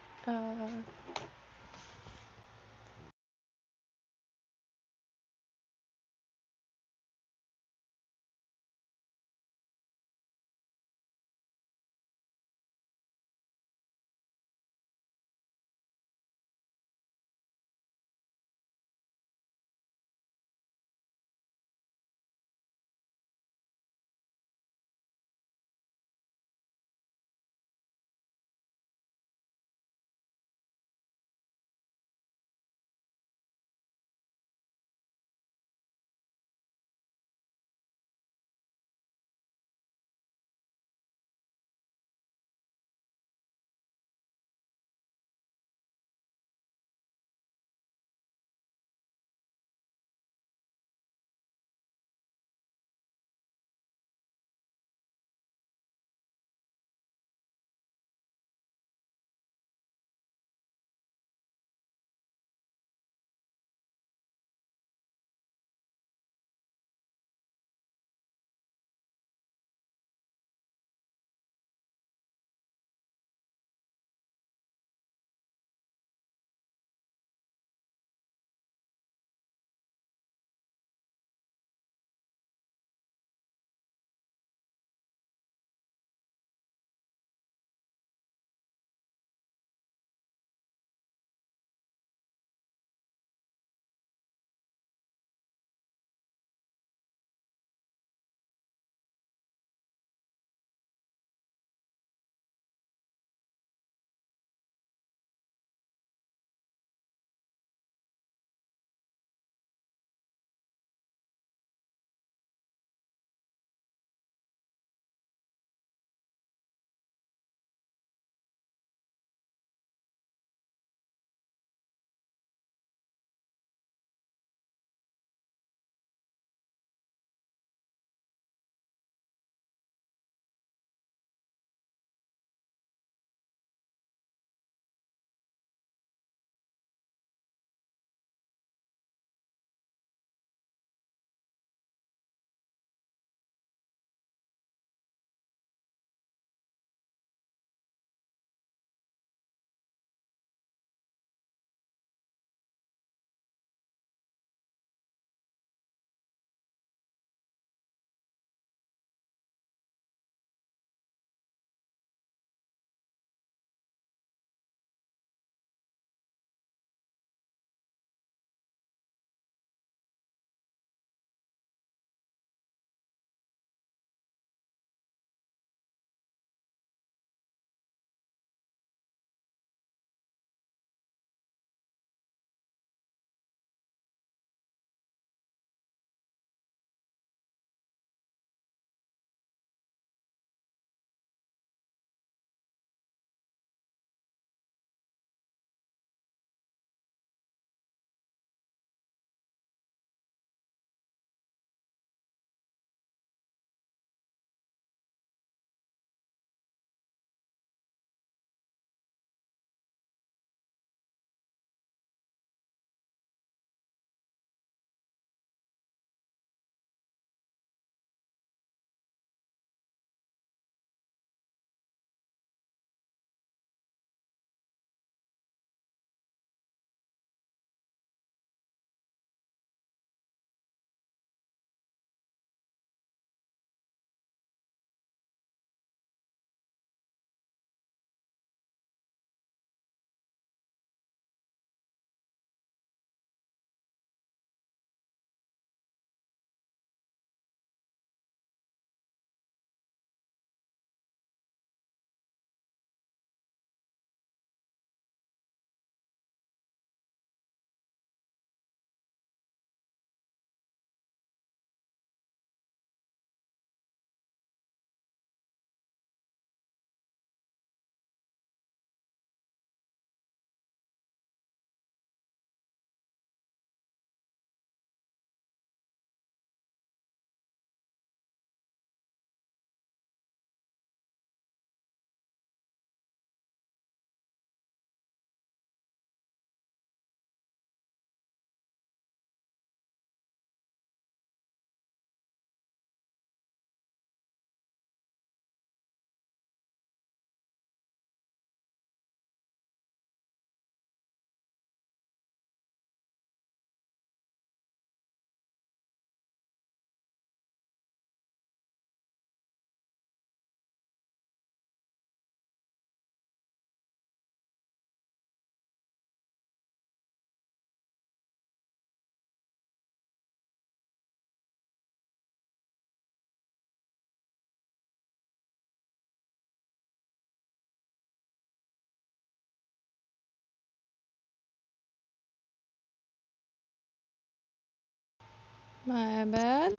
My bad.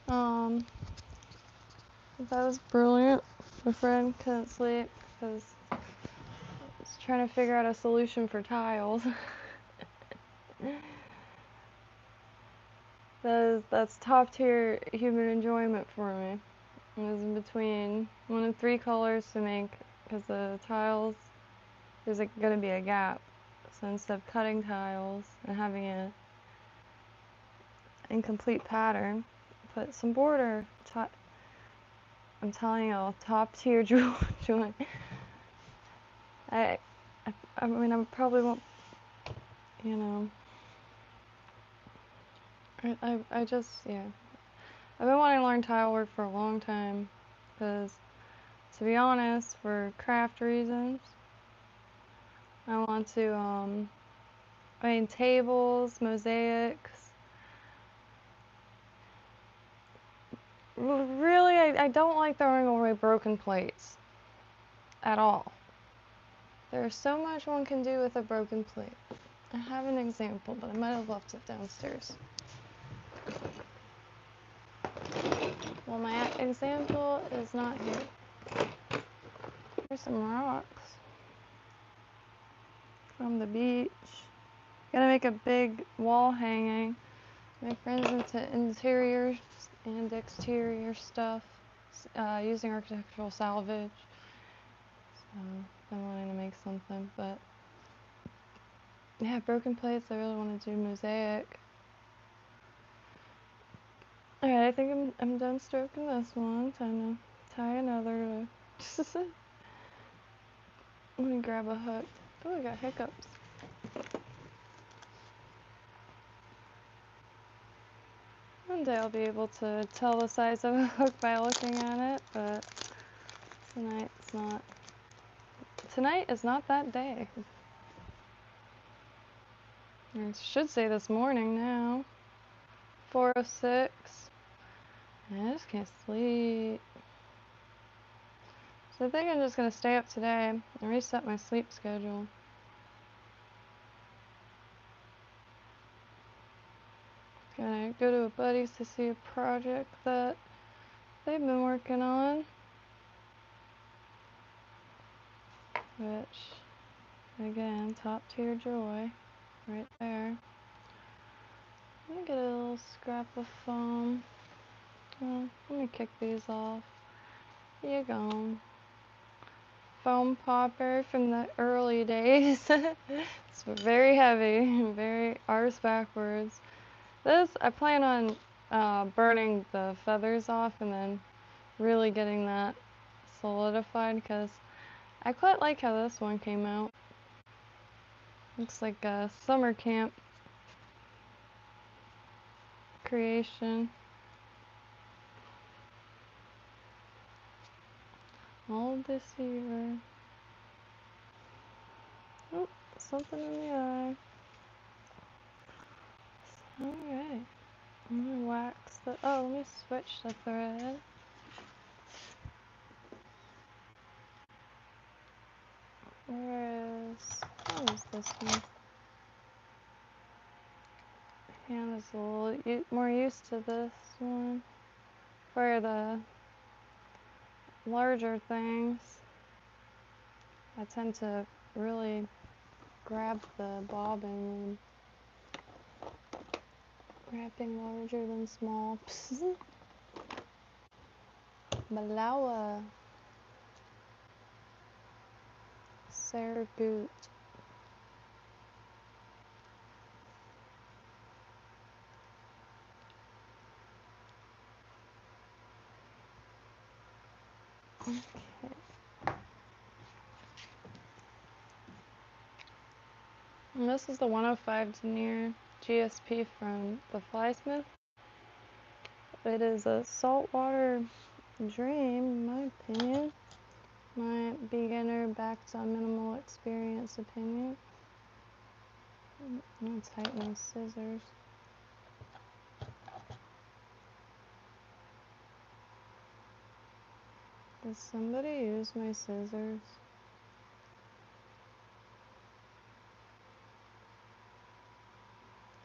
That was brilliant. My friend couldn't sleep because I was trying to figure out a solution for tiles. That's top tier human enjoyment for me. It was in between one of 3 colors to make because the tiles, there's like going to be a gap. So instead of cutting tiles and having an incomplete pattern, put some border. I'm telling you, top tier joint. I mean, I probably won't, you know. I just, yeah. I've been wanting to learn tile work for a long time because, to be honest, for craft reasons, I want to, I mean, tables, mosaics. Really, I don't like throwing away broken plates at all. There's so much one can do with a broken plate. I have an example, but I might have left it downstairs. Well, my example is not here. Here's some rocks from the beach. Gonna make a big wall hanging. My friend's into interior and exterior stuff, using architectural salvage. So I'm wanting to make something, but yeah, broken plates. I really want to do mosaic. All right, I think I'm done stroking this one. Time to tie another. Let me grab a hook. Oh, I got hiccups. One day I'll be able to tell the size of a hook by looking at it, but tonight's not. Tonight is not that day. I should say this morning now. 4:06. I just can't sleep. So I think I'm just gonna stay up today and reset my sleep schedule. Gonna go to a buddy's to see a project that they've been working on, which, again, top tier joy right there. Let me get a little scrap of foam. Well, let me kick these off. Here you go. Foam popper from the early days. It's very heavy, very arse backwards. This, I plan on burning the feathers off and then really getting that solidified because I quite like how this one came out. Looks like a summer camp creation. Old deceiver. Oh, something in the eye. Alright. I'm gonna wax the. Oh, let me switch the thread. What is this one? Hand is a little more used to this one. For the larger things, I tend to really grab the bobbin and wrapping larger than small. Malawa. Sargoot. Okay. And this is the 105 denier GSP from the Flysmith. It is a saltwater dream, in my opinion. My beginner backed on minimal experience opinion. I'm gonna tighten those scissors. Did somebody use my scissors?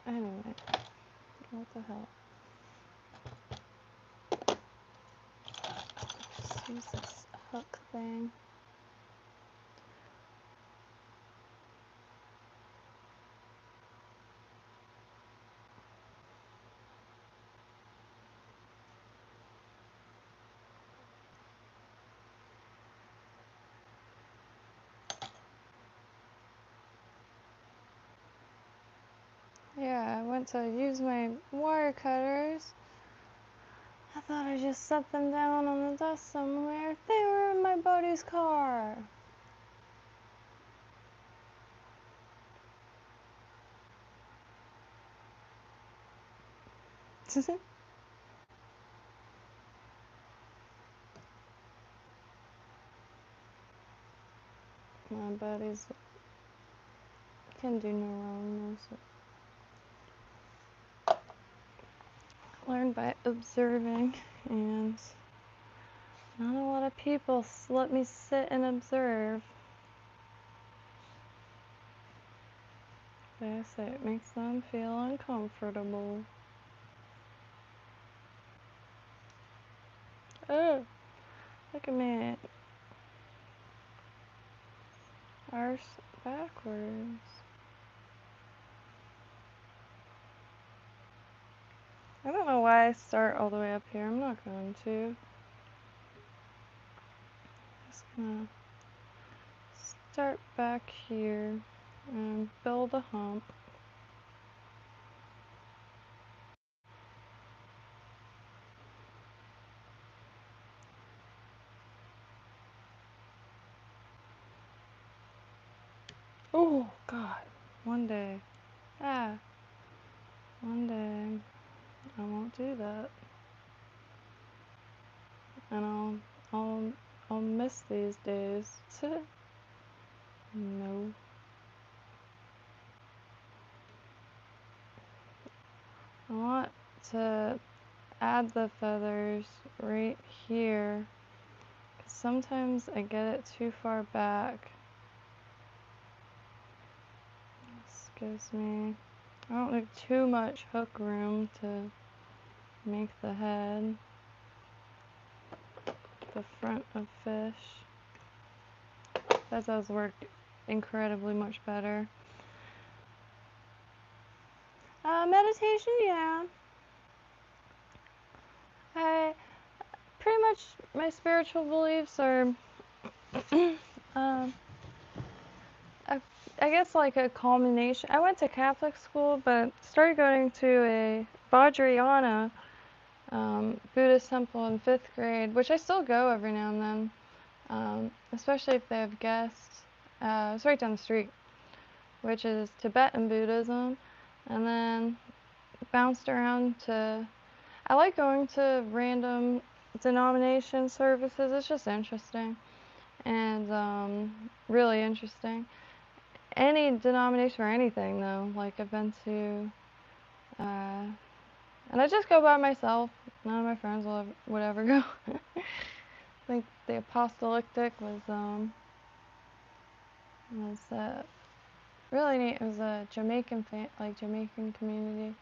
Anyway, what the hell? use this hook thing. Yeah, I went to use my wire cutters. I thought I just set them down on the desk somewhere. They were in my buddy's car. My buddies can do no wrong. So I learned by observing, and not a lot of people let me sit and observe. They say it makes them feel uncomfortable. Oh, look at me. Arse backwards. I don't know why I start all the way up here. I'm not going to. Just gonna start back here and build a hump. Oh God, one day, one day I won't do that, and I'll miss these days. No. I want to add the feathers right here, 'cause sometimes I get it too far back. This gives me, I don't need too much hook room to make the head, the front of fish. That does work incredibly much better. Meditation, yeah. Pretty much my spiritual beliefs are, I guess like a culmination. I went to Catholic school, but started going to a Vajrayana Buddhist temple in 5th grade, which I still go every now and then, especially if they have guests. It's right down the street, which is Tibetan Buddhism, and then bounced around to, I like going to random denomination services. It's just interesting and really interesting. Any denomination or anything though, like I've been to, and I just go by myself. None of my friends would ever go. I think the apostolic was really neat. It was a Jamaican Jamaican community,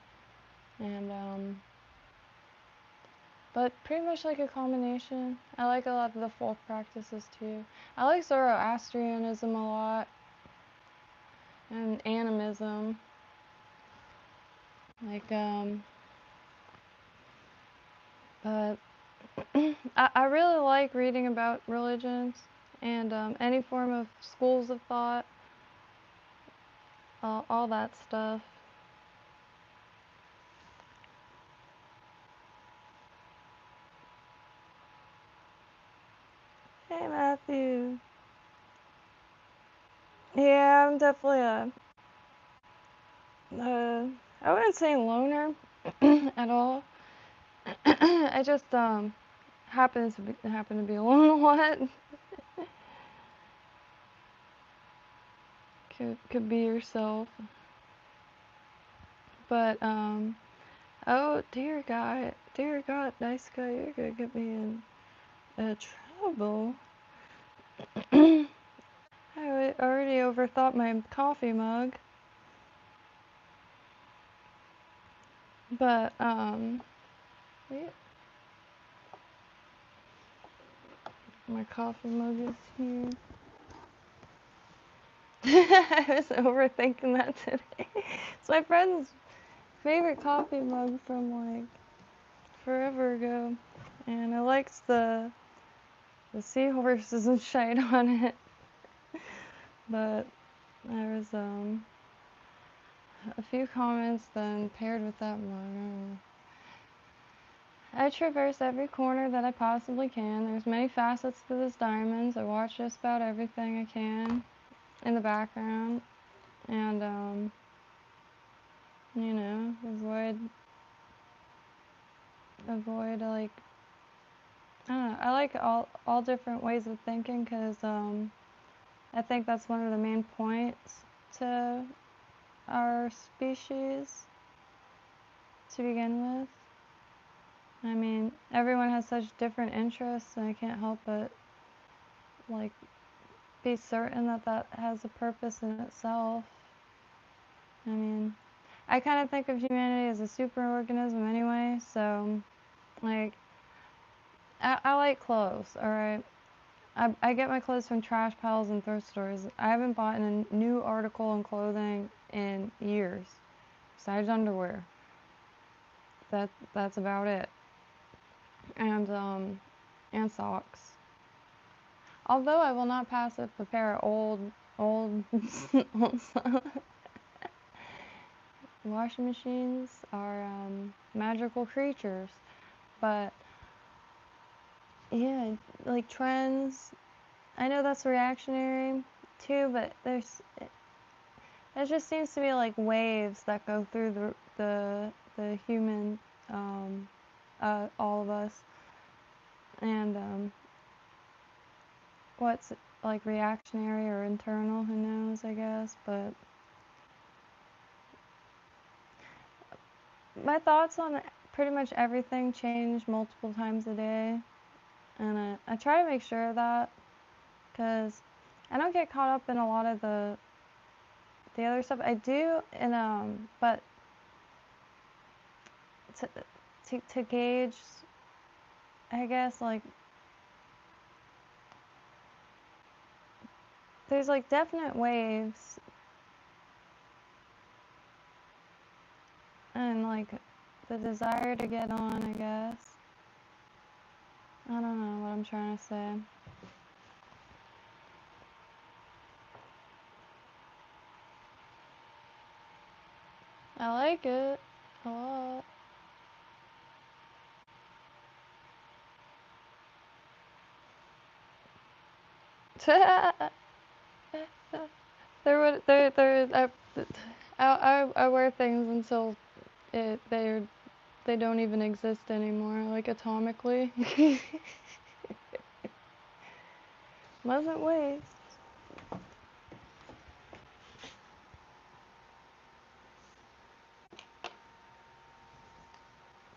and but pretty much like a combination. I like a lot of the folk practices too. I like Zoroastrianism a lot, and animism. But I really like reading about religions and any form of schools of thought, all that stuff. Hey, Matthew. Yeah, I'm definitely I wouldn't say loner at all. I just happen to be alone a lot. Could be yourself. But oh dear God, nice guy, you're gonna get me in trouble. I already overthought my coffee mug. But yeah. My coffee mug is here. I was overthinking that today. It's my friend's favorite coffee mug from like forever ago, and it likes the seahorses and shite on it. But there was a few comments then paired with that mug. I traverse every corner that I possibly can. There's many facets to this diamond. I watch just about everything I can in the background, and you know, avoid like, I don't know. I like all different ways of thinking because I think that's one of the main points to our species to begin with. I mean, everyone has such different interests, and I can't help but like be certain that that has a purpose in itself. I mean, I kind of think of humanity as a superorganism anyway, so like I like clothes, alright? I get my clothes from trash piles and thrift stores. I haven't bought a new article in clothing in years, besides underwear. That's about it. And socks. Although I will not pass up a pair of old washing machines are magical creatures, but yeah, like trends. I know that's reactionary too, but there just seems to be like waves that go through the human, all of us, and what's like reactionary or internal, who knows, I guess, but my thoughts on pretty much everything change multiple times a day, and I try to make sure of that, because I don't get caught up in a lot of the other stuff. I do, and but to gauge, I guess, like, there's like definite waves, and like the desire to get on, I guess. I don't know what I'm trying to say. I like it a lot. I wear things until they don't even exist anymore, like atomically. Mustn't waste.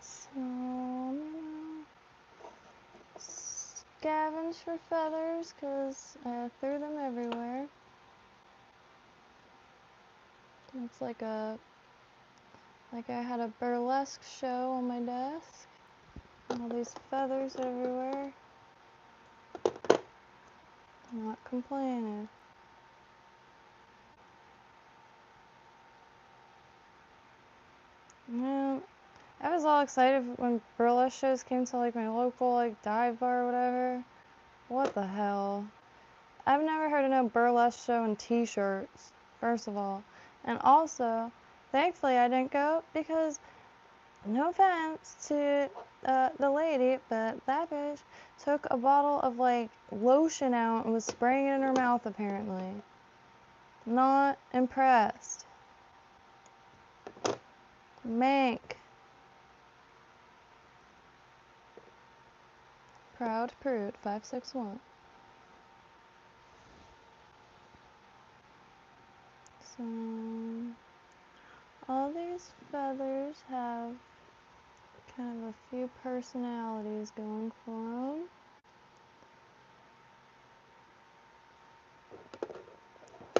So, scavenge for feathers, because I threw them everywhere. Looks like I had a burlesque show on my desk. All these feathers everywhere. Not complaining. Yeah, I was all excited when burlesque shows came to like my local like dive bar or whatever. What the hell? I've never heard of no burlesque show in t-shirts, first of all. And also, thankfully I didn't go because, no offense to the lady, but that bitch took a bottle of like lotion out and was spraying it in her mouth apparently. Not impressed. Mank. Proud Prude 561. So, all these feathers have kind of a few personalities going for them.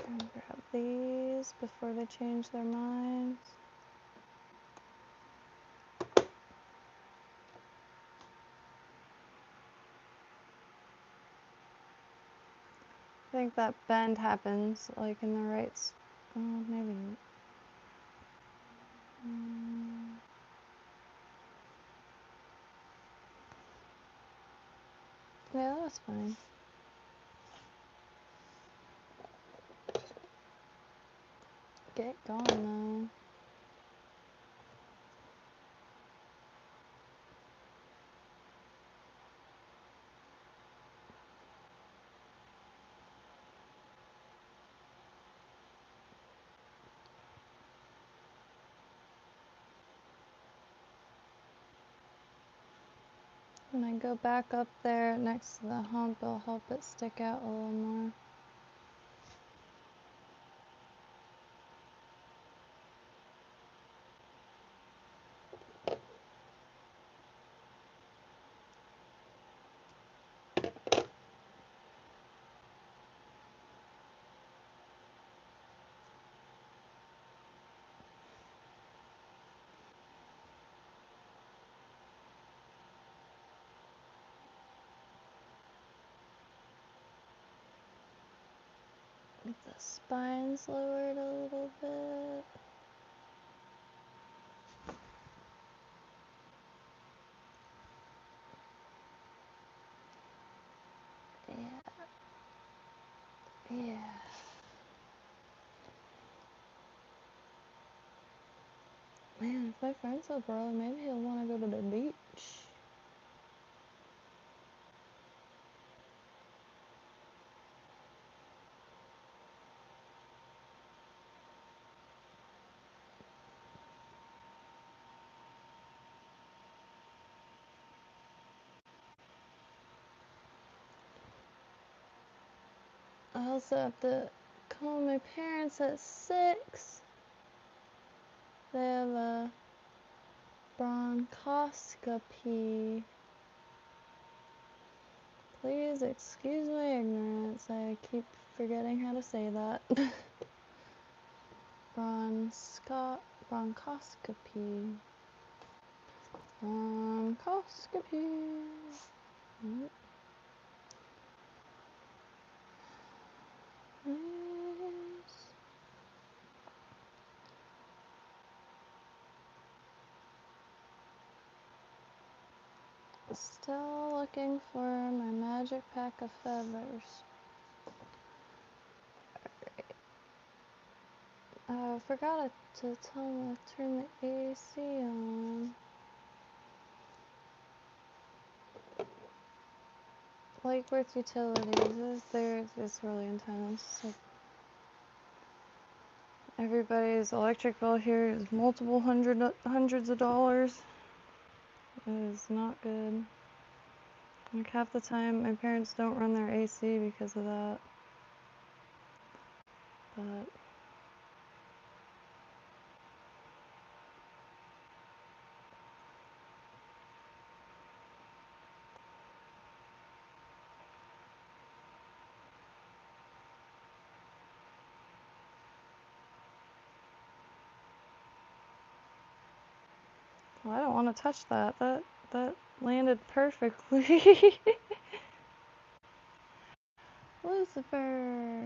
And grab these before they change their minds. think that bend happens like in the right. Oh, maybe not. Yeah, that's fine. Get going though. When I go back up there next to the hump, it'll help it stick out a little more. Get the spines lowered a little bit. Yeah. Man, if my friend's up early, maybe he'll want to go to the beach. I also have to call my parents at 6. They have a bronchoscopy. Please excuse my ignorance. I keep forgetting how to say that. Bronchoscopy. Bronchoscopy. Still looking for my magic pack of feathers. I forgot to tell them to turn the AC on. Like with utilities, it's really intense. Like everybody's electric bill here is multiple hundreds of dollars. It is not good. Like half the time, my parents don't run their AC because of that. But well, I don't want to touch that. That landed perfectly. Lucifer,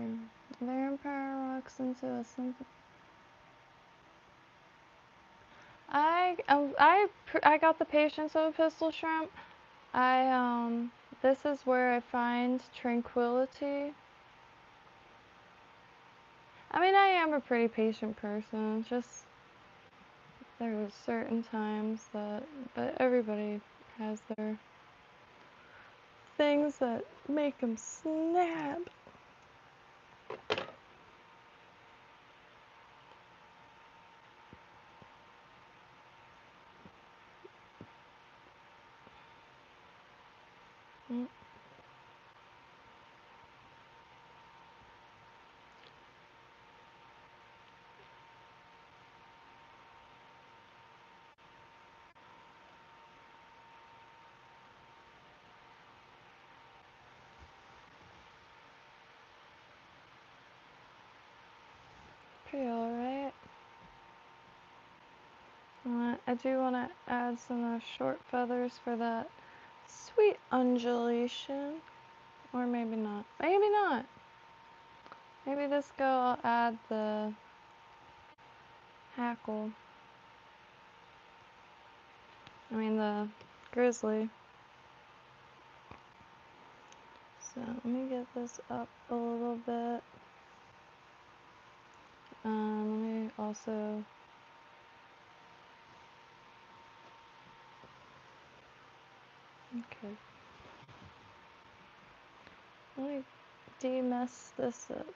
vampire walks into a simple. I got the patience of a pistol shrimp. This is where I find tranquility. I mean, I am a pretty patient person. It's just there are certain times that, but everybody has their things that make them snap. Mm. Pretty alright. I do want to add some of those short feathers for that sweet undulation. Or maybe not. Maybe not. Maybe this go I'll add the hackle. I mean the grizzly. So let me get this up a little bit. Let me also okay. Let me de-mess this up.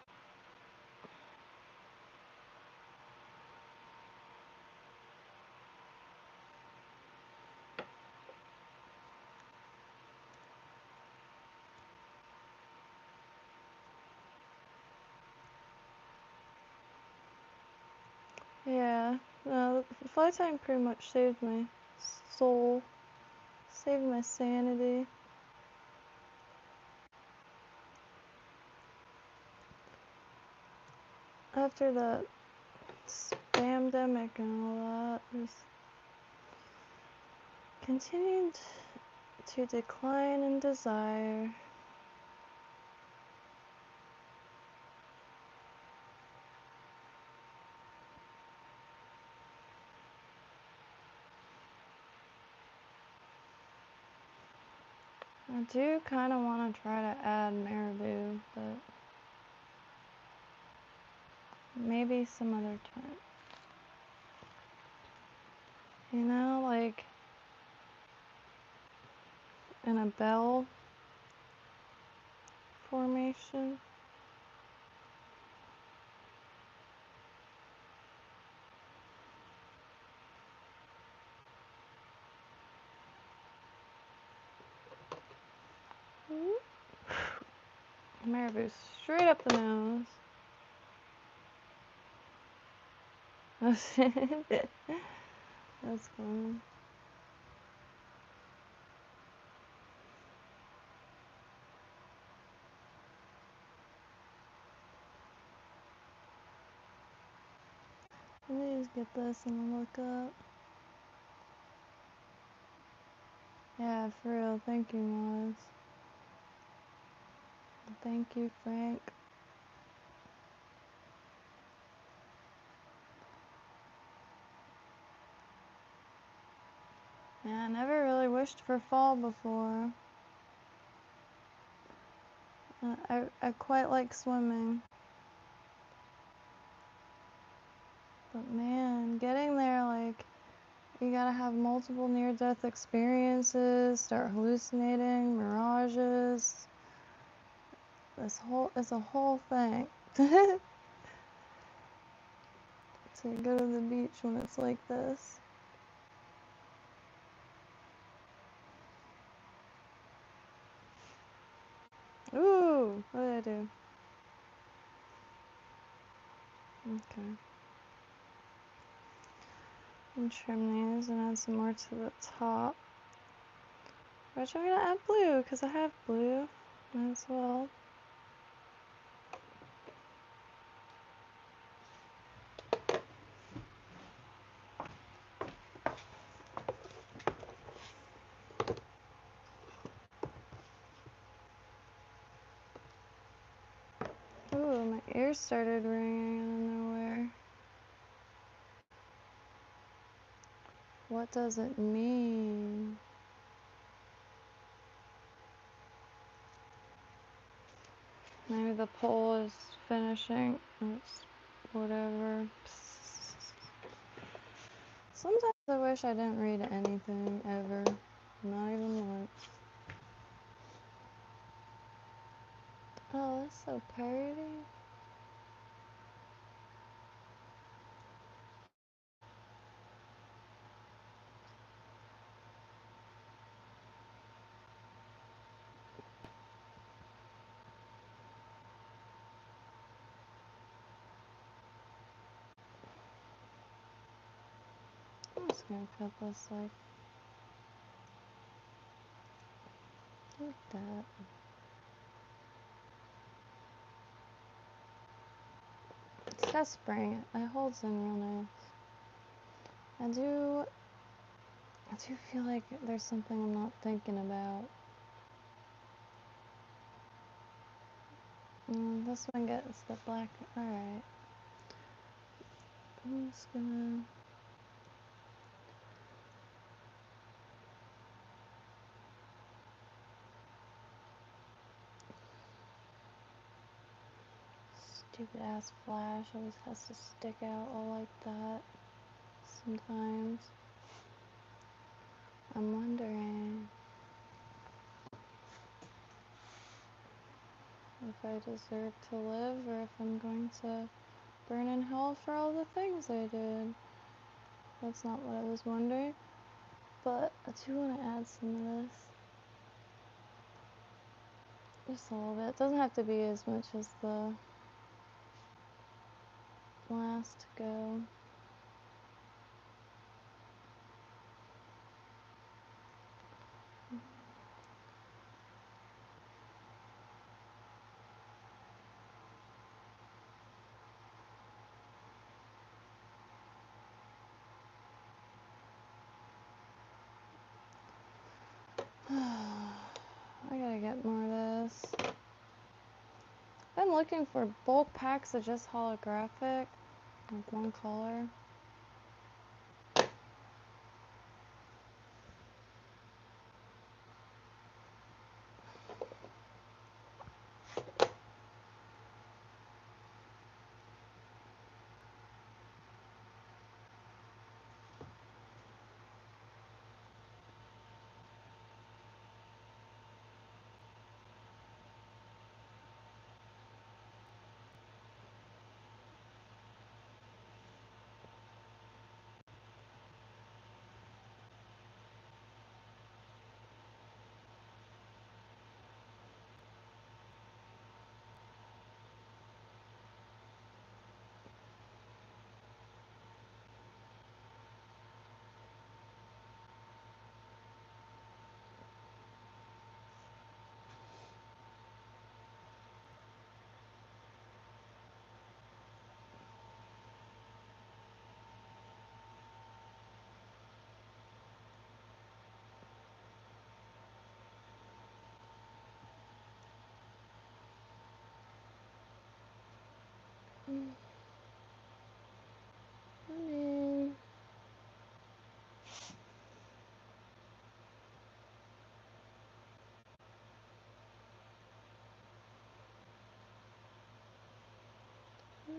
Yeah, no, the flight time pretty much saved my soul, saved my sanity. After the spamdemic and all that, just continued to decline in desire. I do kind of want to try to add marabou, but maybe some other time. You know, like in a bell formation. Marabou straight up the nose. That's fun. Let me just get this and look up. Yeah, for real. Thank you, Moz. Thank you, Frank. Yeah, I never really wished for fall before. I quite like swimming. But man, getting there, like, you gotta have multiple near-death experiences, start hallucinating, mirages. It's a whole thing. To go to the beach when it's like this. Ooh, what did I do? Okay. And trim these and add some more to the top. Which I'm gonna add blue, because I have blue as well. Ooh, my ears started ringing out of nowhere. What does it mean? Maybe the poll is finishing. It's whatever. Sometimes I wish I didn't read anything ever. Not even once. Oh, that's so pretty. I'm just gonna cut this like that. It's got spring. It holds in real nice. I do feel like there's something I'm not thinking about. This one gets the black. Alright. I'm just gonna. Stupid ass flash always has to stick out all like that sometimes. I'm wondering if I deserve to live or if I'm going to burn in hell for all the things I did. That's not what I was wondering, but I do want to add some of this. Just a little bit. It doesn't have to be as much as the last go. I gotta get more of this. I've been looking for bulk packs of just holographic, like one color. Honey.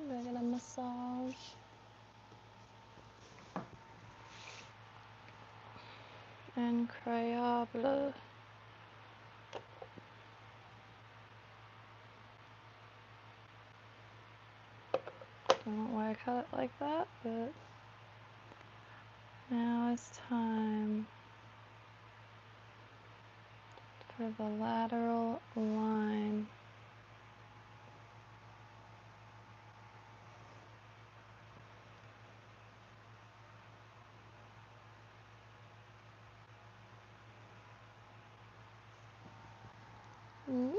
I get a massage. Incroyable. I don't know why I cut it like that, but now it's time for the lateral line. Mm-hmm.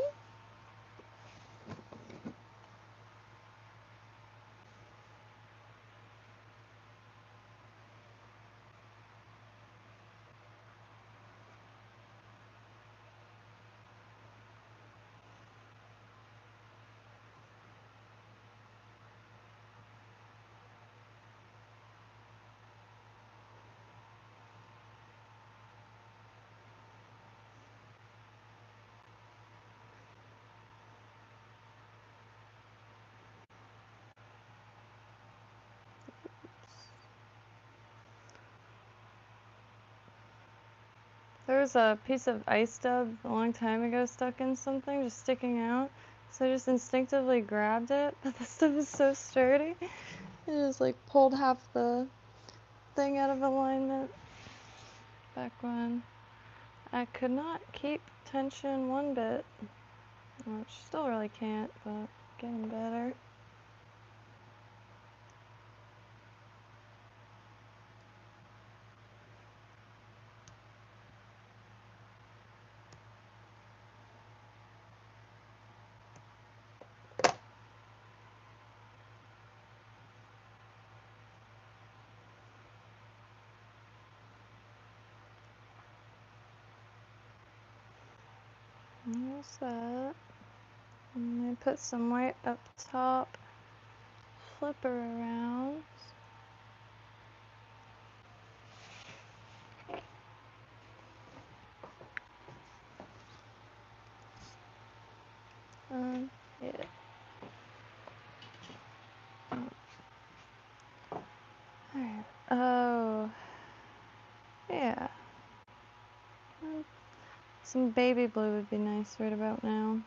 There was a piece of ice stub a long time ago stuck in something, just sticking out. So I just instinctively grabbed it, but the stuff is so sturdy. It just like pulled half the thing out of alignment back when I could not keep tension one bit. Which still really can't, but getting better. What's that? And I put some white up top. Flip her around. Yeah. Alright. Oh. Yeah. Some baby blue would be nice right about now.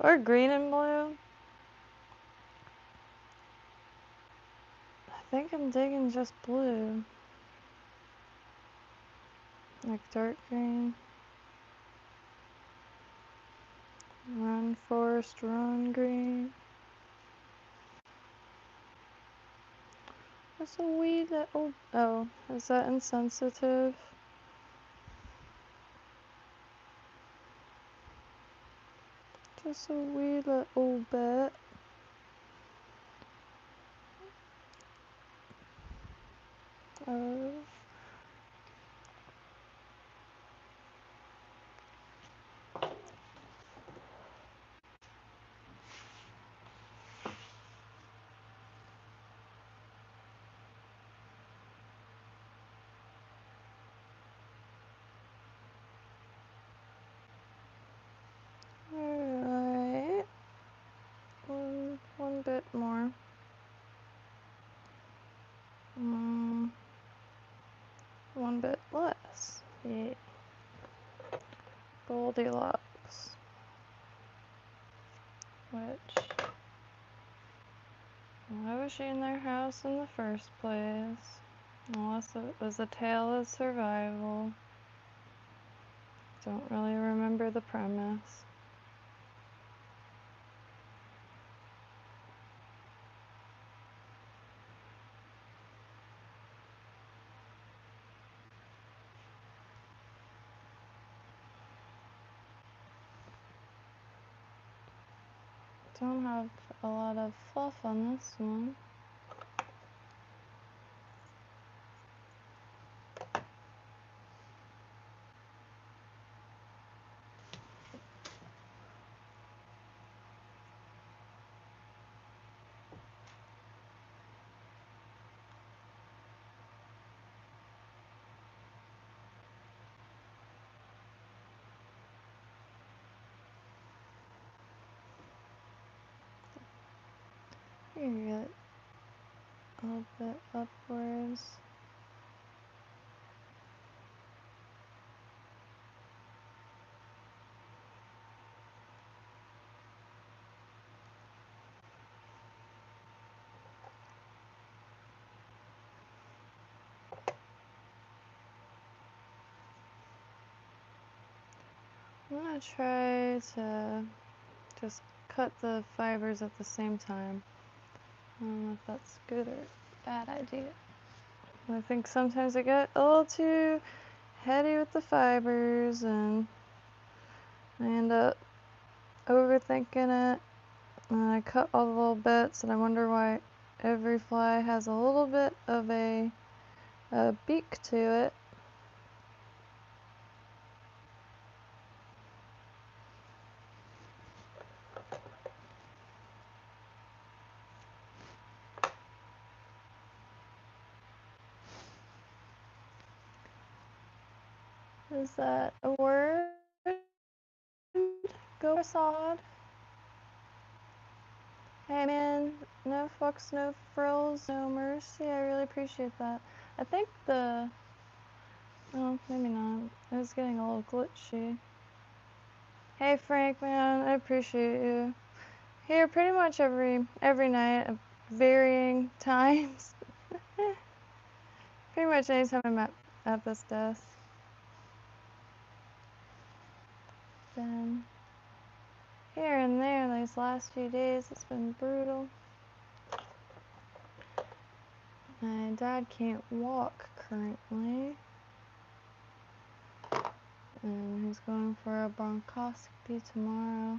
Or green and blue. I think I'm digging just blue. Like dark green. Run, forest, run, green. That's a wee little... Oh, is that insensitive? Just a wee little bit. Oh. Alright. One bit more. One bit less. Yeah. Goldilocks. Which... Why was she in their house in the first place? Unless it was a tale of survival. Don't really remember the premise. Don't have a lot of fluff on this one. You get a little bit upwards. I'm gonna try to just cut the fibers at the same time. I don't know if that's good or bad idea. I think sometimes I get a little too heady with the fibers and I end up overthinking it. And I cut all the little bits and I wonder why every fly has a little bit of a beak to it. Is that a word? Go Assad. Hey man, no fucks, no frills, no mercy. I really appreciate that. I think the... Oh, maybe not. It was getting a little glitchy. Hey Frank, man, I appreciate you. Here pretty much every night at varying times. Pretty much anytime I'm at this desk. Then here and there these last few days it's been brutal. My dad can't walk currently. And he's going for a bronchoscopy tomorrow.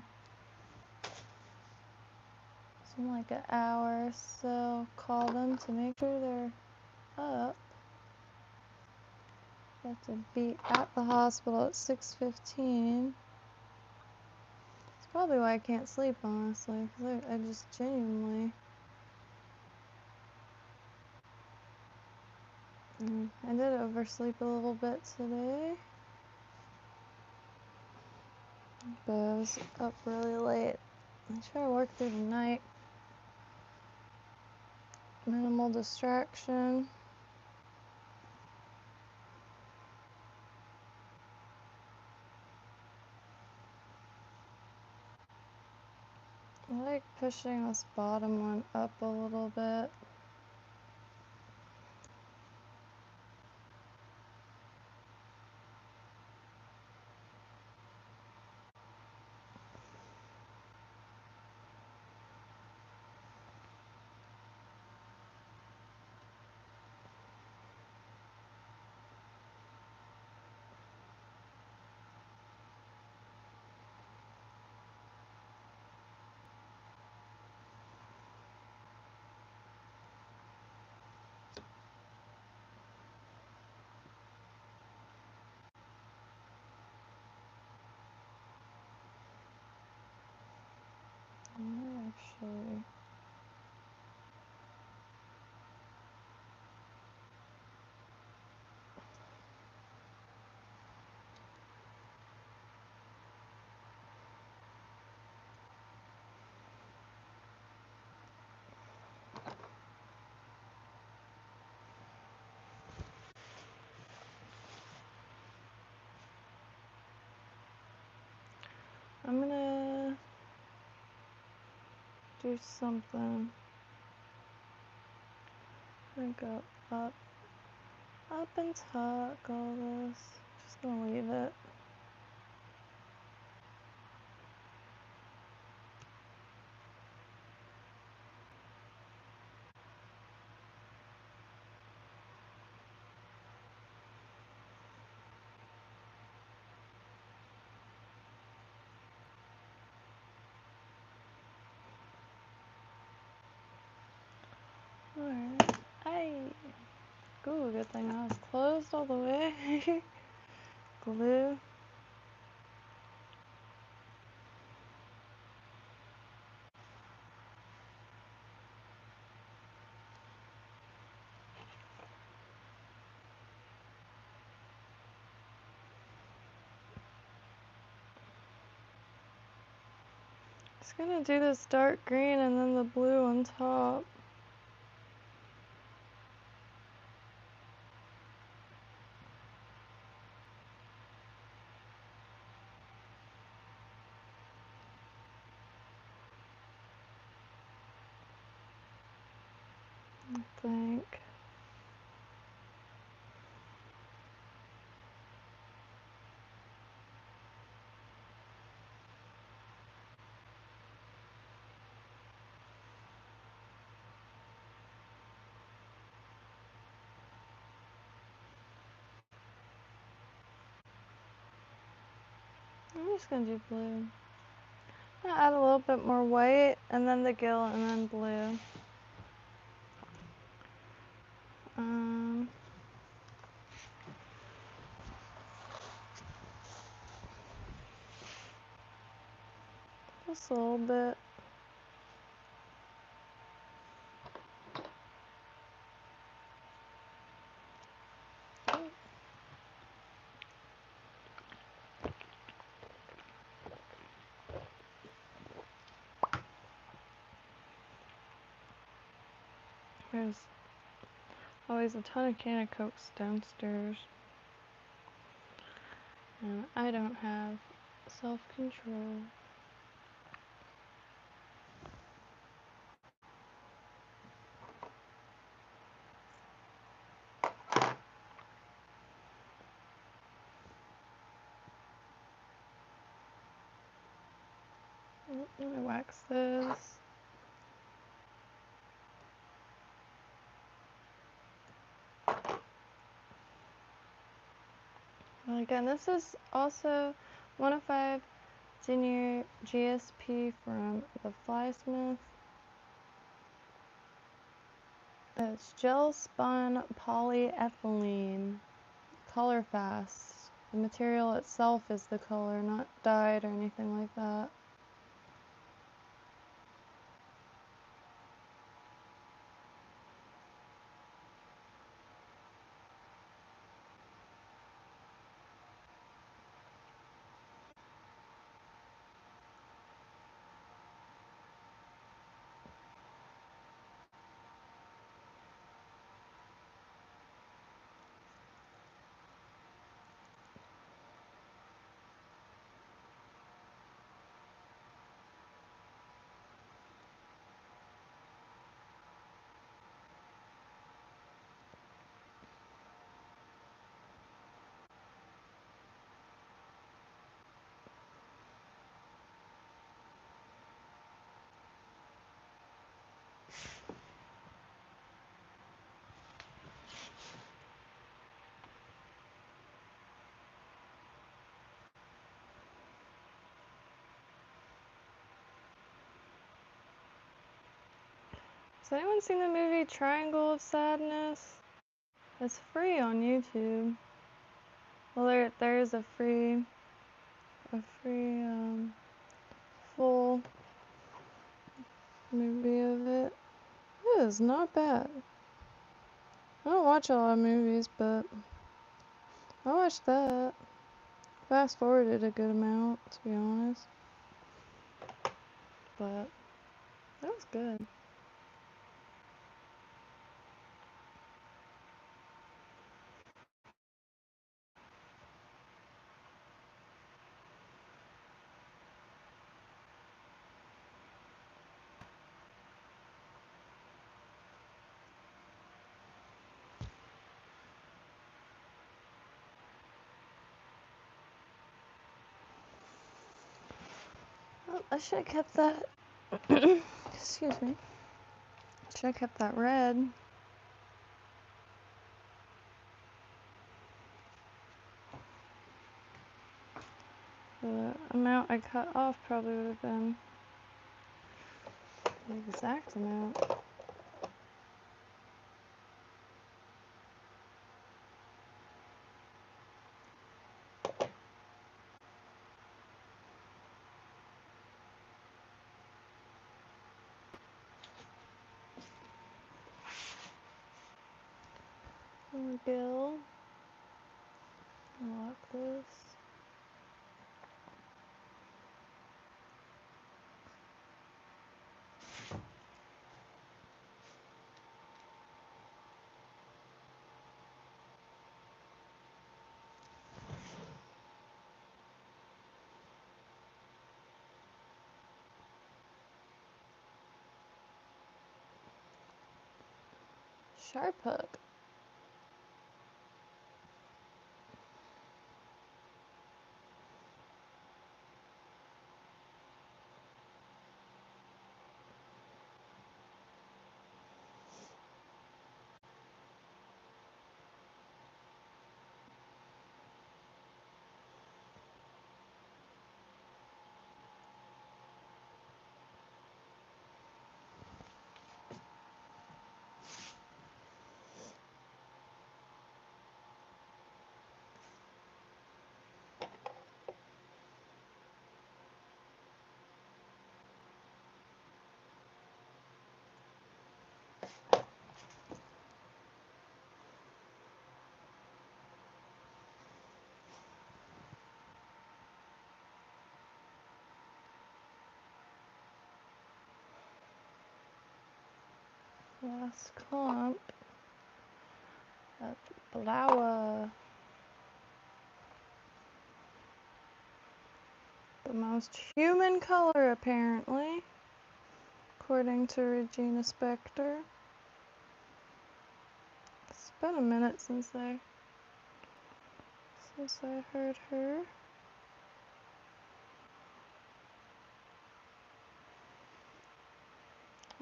So in like an hour or so, call them to make sure they're up. Have to be at the hospital at 6:15. probably why I can't sleep, honestly, because I just genuinely... I did oversleep a little bit today, but I was up really late. I try to work through the night. Minimal distraction. I like pushing this bottom one up a little bit. Actually, I'm gonna do something. I'm gonna go up and tuck all this. Just gonna leave it. Alright. Hey! Ooh, good thing I was closed all the way. Glue. Just gonna do this dark green and then the blue on top. I think. I'm just gonna do blue. I'm gonna add a little bit more white and then the gill and then blue. Just a little bit. There's always a ton of can of Cokes downstairs. And I don't have self-control. Let me wax this. Well, again, this is also 105 Senior GSP from the Flysmith. It's gel spun polyethylene, color fast. The material itself is the color, not dyed or anything like that. Has anyone seen the movie Triangle of Sadness? It's free on YouTube. Well, there is a free full movie of it. It is not bad. I don't watch a lot of movies, but I watched that. Fast forwarded a good amount, to be honest. But that was good. Well, I should have kept that. Excuse me. Should have kept that red. The amount I cut off probably would have been the exact amount. Gill. Lock this. Sharp hook. Last clump. That flower. The most human color, apparently, according to Regina Spektor. It's been a minute since I heard her.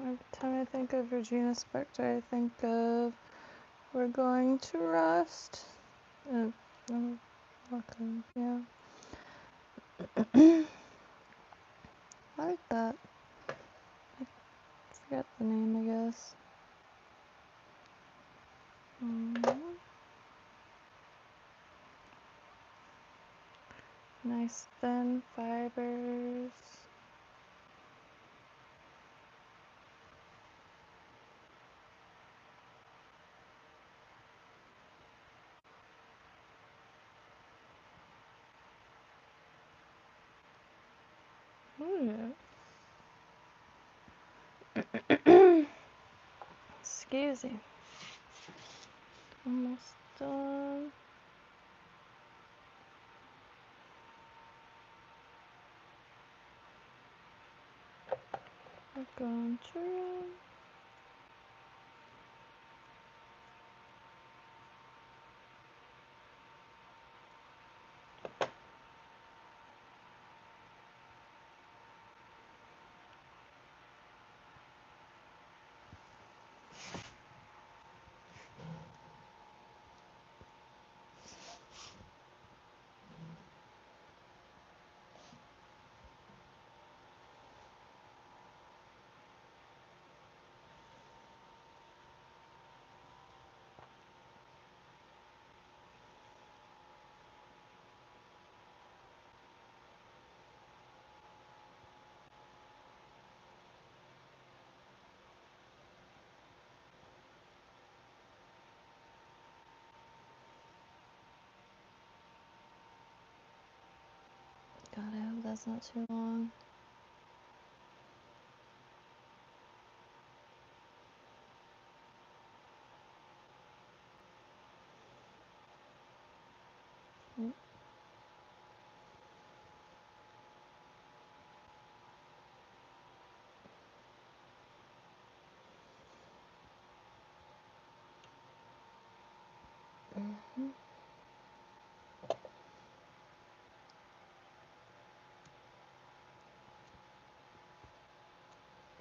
Every time I think of Regina Spektor, I think of We're Going to Rust. I'm looking, yeah. I like that. I forget the name, I guess. Nice thin fibers. Excuse me. Almost done. We're going to run. it's not too long.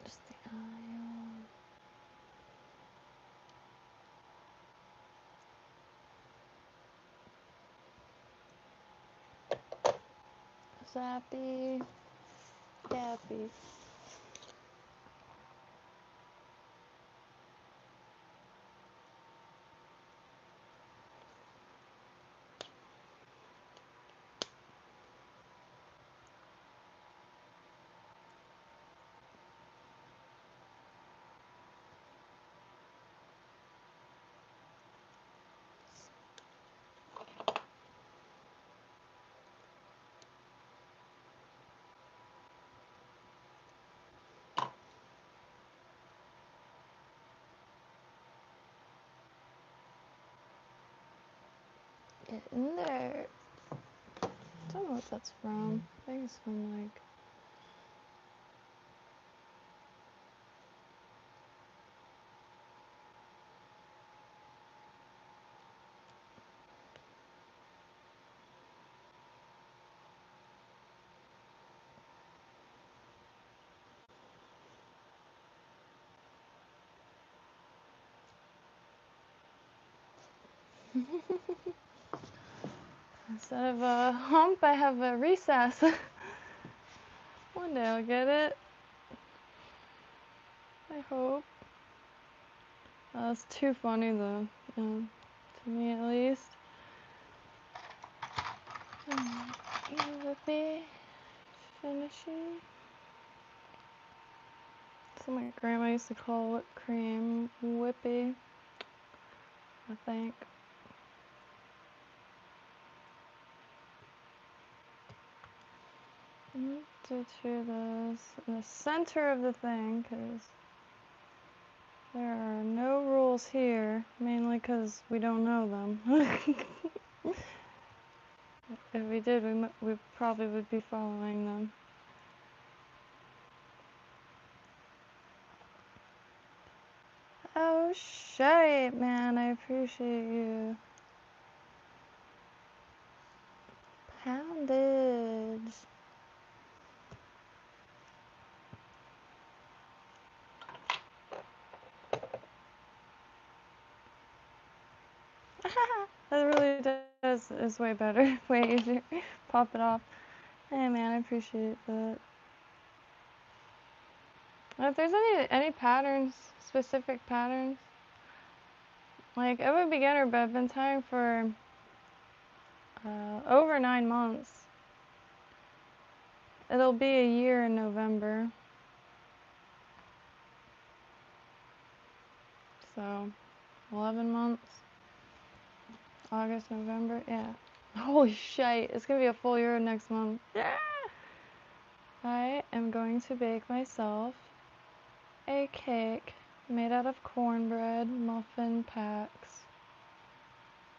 Just the aisle. Zappy. Dappy. Get in there. Don't know what that's from. I think it's from like. Instead of a hump, I have a recess. One day I'll get it. I hope. That's too funny though, to me at least. Whippy, finishing. So my grandma used to call whipped cream whippy, I think. To this in the center of the thing, because there are no rules here, mainly because we don't know them. If we did, we probably would be following them. Oh shit, man, I appreciate you. Poundage. That really does, is way better, way easier. Pop it off. Hey man, I appreciate that. If there's any patterns, specific patterns, like I'm a beginner, but I've been tying for over 9 months. It'll be a year in November. So, 11 months. August, November, yeah. Holy shit, it's gonna be a full year next month. Yeah! I am going to bake myself a cake made out of cornbread muffin packs.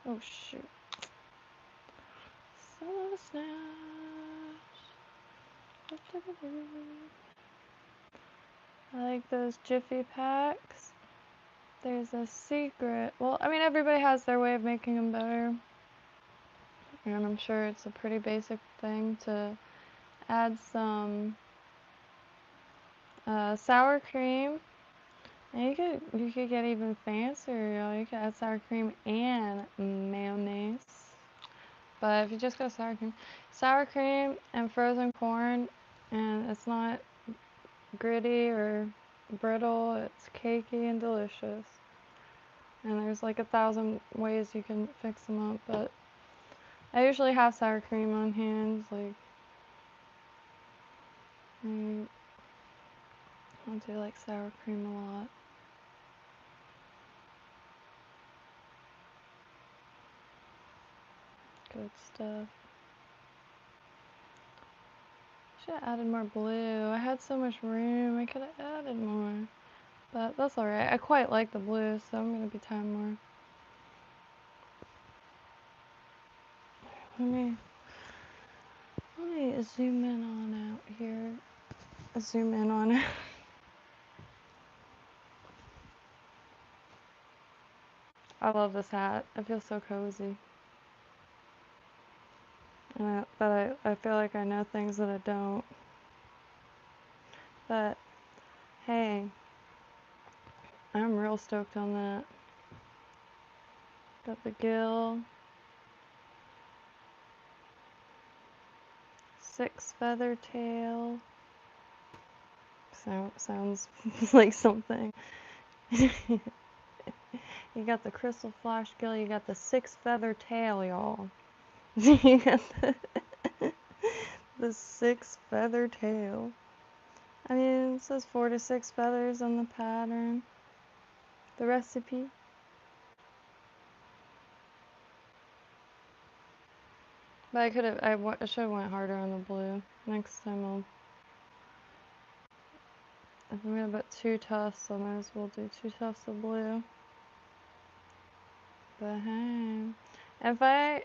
Oh shoot. Son of a snatch. I like those Jiffy packs. There's a secret. Well, I mean, everybody has their way of making them better. And I'm sure it's a pretty basic thing to add some sour cream. And you could get even fancier, y'all. You could add sour cream and mayonnaise. But if you just go sour cream and frozen corn, and it's not gritty or brittle, it's cakey and delicious. And there's like 1,000 ways you can fix them up, but I usually have sour cream on hand, like I do like sour cream a lot. Good stuff. Should have added more blue. I had so much room. I could have added more. But that's alright. I quite like the blue, so I'm going to be tying more. Let me zoom in on out here. Zoom in on it. I love this hat. I feel so cozy. But I feel like I know things that I don't. But hey, I'm real stoked on that. Got the gill. 6 feather tail. Sounds like something. You got the crystal flash gill. You got the 6 feather tail, y'all. You got the 6 feather tail. I mean, it says 4 to 6 feathers on the pattern. The recipe. But I should have went harder on the blue. Next time if I'm gonna put 2 tufts, I might as well do 2 tufts of blue. But hey, if I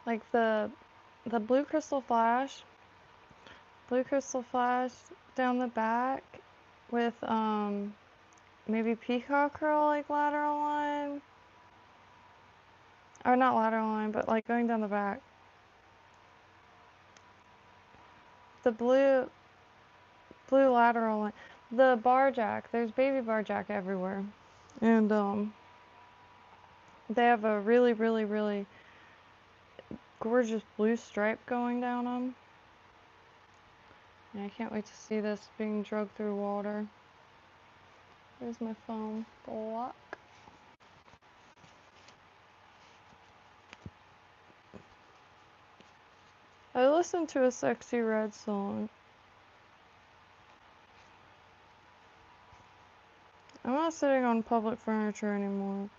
like the blue crystal flash down the back with maybe peacock curl like lateral line, or not lateral line, but like going down the back. The blue lateral line, the barjack. There's baby barjack everywhere, and they have a really gorgeous blue stripe going down them. And I can't wait to see this being drugged through water. There's my foam block. I listened to a Sexy Red song. I'm not sitting on public furniture anymore.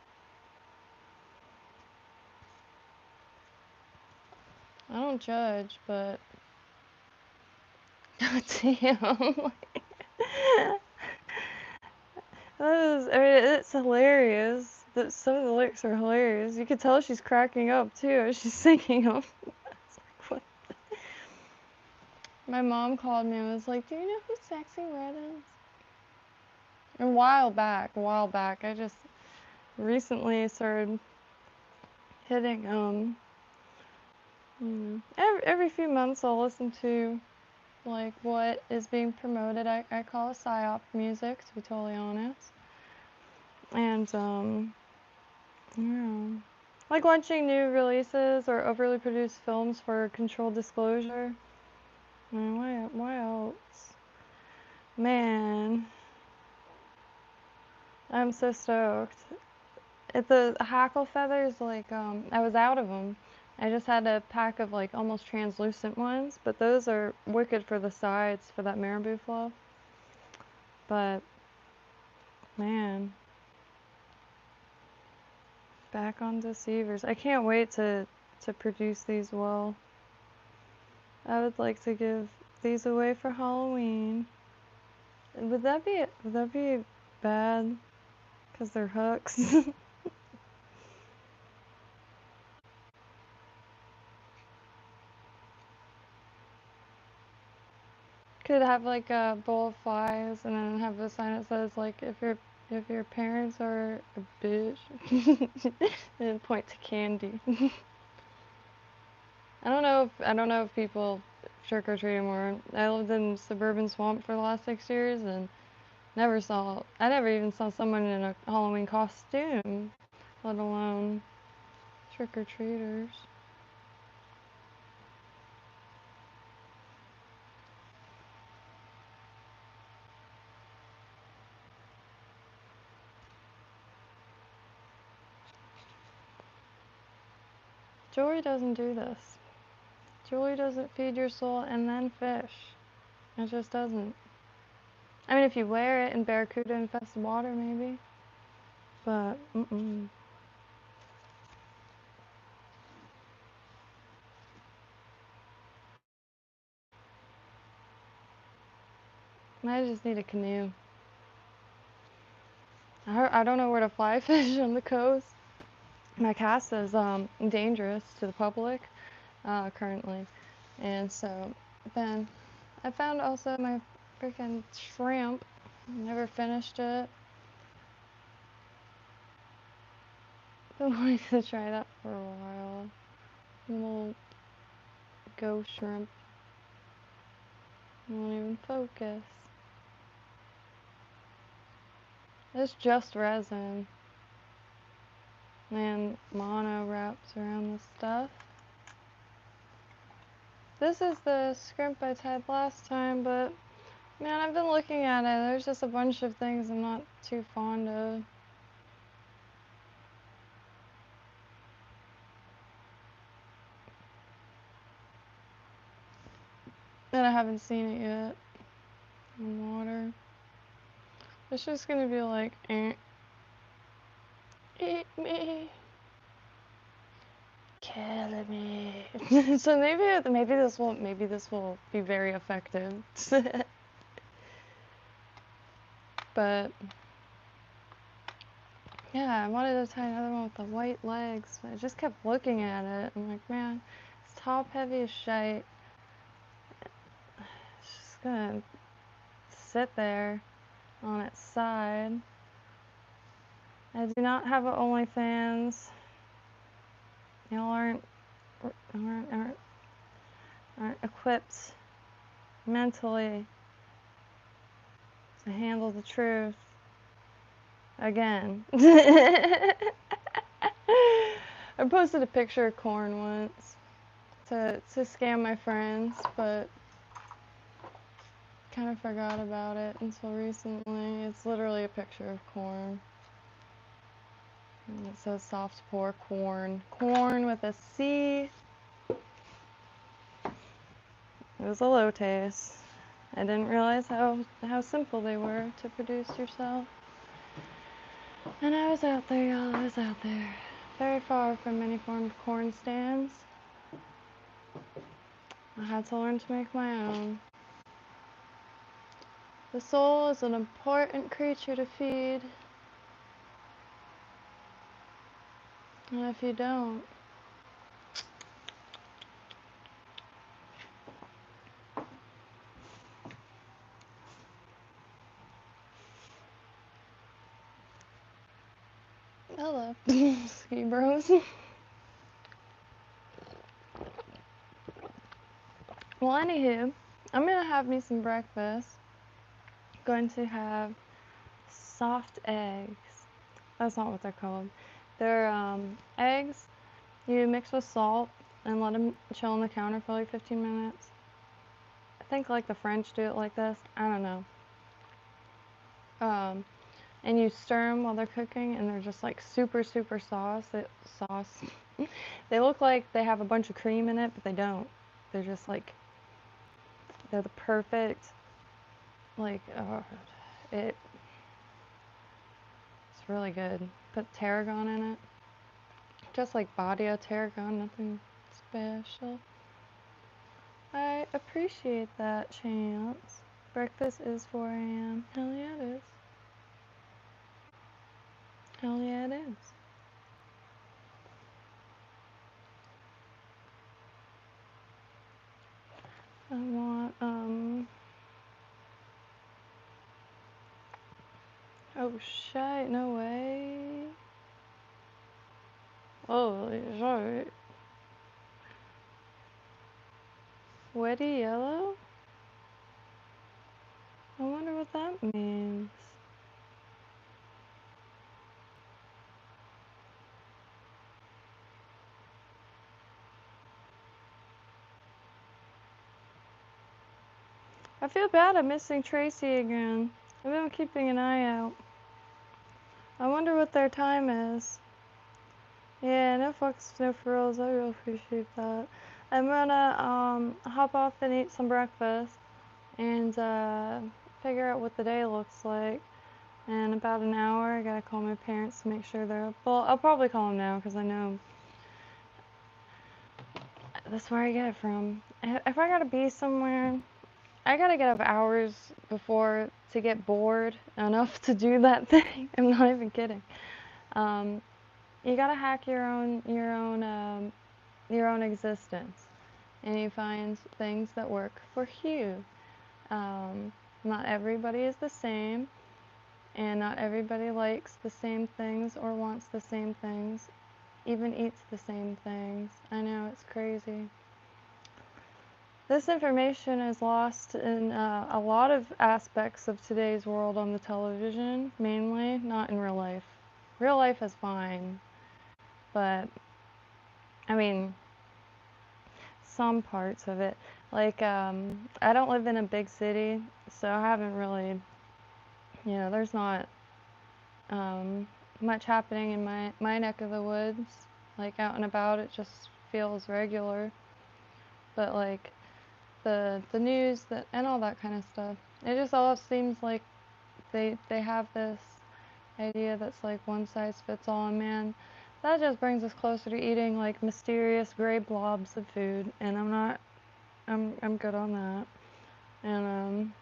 I don't judge, but damn. It's hilarious. Some of the lyrics are hilarious. You can tell she's cracking up too as she's singing them. What? My mom called me and was like, "Do you know who Sexy Red is?" A while back. I just recently started hitting every few months I'll listen to like what is being promoted. I call it psyop music, to be totally honest. And yeah, like watching new releases or overly produced films for controlled disclosure. I mean, why else? Man, I'm so stoked. The hackle feathers, like I was out of them. I just had a pack of like almost translucent ones, but those are wicked for the sides for that marabou fluff. But man, back on deceivers. I can't wait to produce these well. I would like to give these away for Halloween. Would that be bad? 'Cause they're hooks. Could have like a bowl of flies and then have a sign that says like if your parents are a bitch, and point to candy. I don't know if people trick or treat anymore. I lived in suburban swamp for the last 6 years and I never even saw someone in a Halloween costume, let alone trick or treaters. Jewelry doesn't do this. Jewelry doesn't feed your soul and then fish. It just doesn't. I mean, if you wear it in barracuda infested water, maybe. But, mm-mm. 'Cause, I just need a canoe. I don't know where to fly fish on the coast. My cast is dangerous to the public currently, and so then I found also my freaking shrimp. Never finished it. Been wanting to try that for a while. Little ghost shrimp. Won't even focus. It's just resin. And mono wraps around the stuff. This is the scrimp I tied last time, but man, I've been looking at it. There's just a bunch of things I'm not too fond of. And I haven't seen it yet in water. It's just gonna be like, eat me, kill me. So maybe this will be very effective. But yeah, I wanted to tie another one with the white legs. But I just kept looking at it. I'm like, man, it's top heavy as shite. It's just gonna sit there on its side. I do not have an OnlyFans. Y'all aren't equipped mentally to handle the truth. Again. I posted a picture of corn once to scam my friends, but kind of forgot about it until recently. It's literally a picture of corn. And it says soft pour corn. Corn with a C. It was a lotus. I didn't realize how simple they were to produce yourself. And I was out there, y'all. I was out there. Very far from any form of corn stands. I had to learn to make my own. The soul is an important creature to feed. And if you don't, hello, ski bros. Well, anywho, I'm gonna have me some breakfast. Going to have soft eggs. That's not what they're called. They're eggs you mix with salt and let them chill on the counter for like 15 minutes. I think like the French do it like this. I don't know. And you stir them while they're cooking, and they're just like super sauce. They look like they have a bunch of cream in it, but they don't. They're just like, they're the perfect, like, it's really good. Put tarragon in it. Just like Badia tarragon, nothing special. I appreciate that, Chance. Breakfast is 4 a.m. Hell yeah, it is. Hell yeah, it is. I want, oh shit, no way. Holy shit. Wetty yellow? I wonder what that means. I feel bad I'm missing Tracy again. I've been keeping an eye out. I wonder what their time is. Yeah, no fucks, no frills. I really appreciate that. I'm gonna hop off and eat some breakfast and figure out what the day looks like. In about an hour, I gotta call my parents to make sure they're up. Well, I'll probably call them now because I know that's where I get it from. If I gotta be somewhere, I gotta get up hours before to get bored enough to do that thing. I'm not even kidding. You gotta hack your own existence, and you find things that work for you. Not everybody is the same, and not everybody likes the same things or wants the same things, even eats the same things. I know, it's crazy. This information is lost in a lot of aspects of today's world on the television, mainly, not in real life. Real life is fine, but, I mean, some parts of it. Like, I don't live in a big city, so I haven't really, there's not much happening in my neck of the woods. Like, out and about, it just feels regular. But, like, the news and all that kind of stuff, it just all seems like they have this idea that's like one size fits all, and man, that just brings us closer to eating like mysterious gray blobs of food, and I'm good on that. And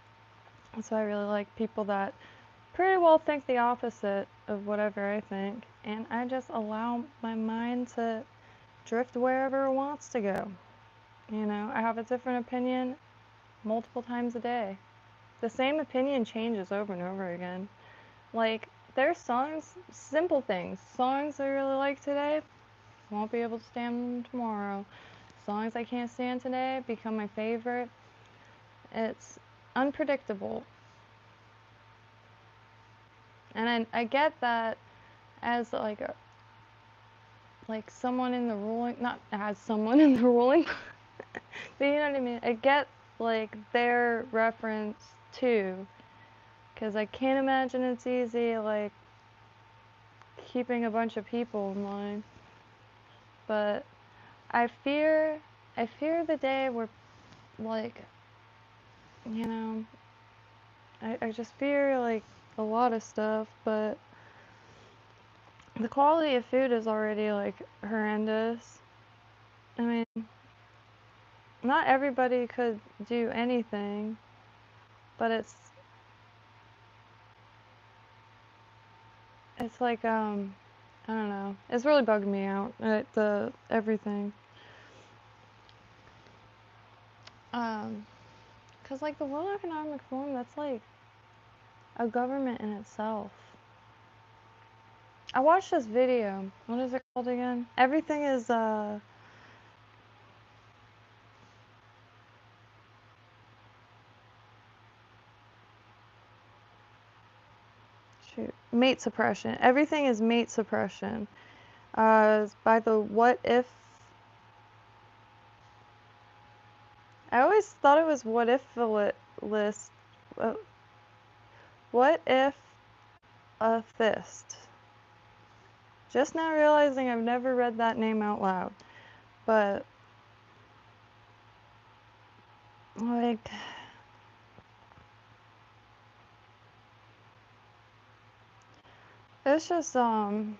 so I really like people that pretty well think the opposite of whatever I think, and I just allow my mind to drift wherever it wants to go. I have a different opinion multiple times a day. The same opinion changes over and over again. Like, there's songs, simple things. Songs I really like today, won't be able to stand them tomorrow. Songs I can't stand today become my favorite. It's unpredictable. And I get that as like someone in the ruling, not as someone in the ruling, but you know what I mean? I get like their reference too, because I can't imagine it's easy like keeping a bunch of people in line. But I fear the day where, like, I just fear like a lot of stuff, but the quality of food is already like horrendous. I mean, not everybody could do anything, but it's like I don't know. It's really bugging me out. The everything. 'Cause like the World Economic Forum, that's like a government in itself. I watched this video. What is it called again? Everything is shoot, mate suppression. Everything is mate suppression. By the What If. I always thought it was What If list. What If a Fist. Just now realizing I've never read that name out loud. But, like, it's just, real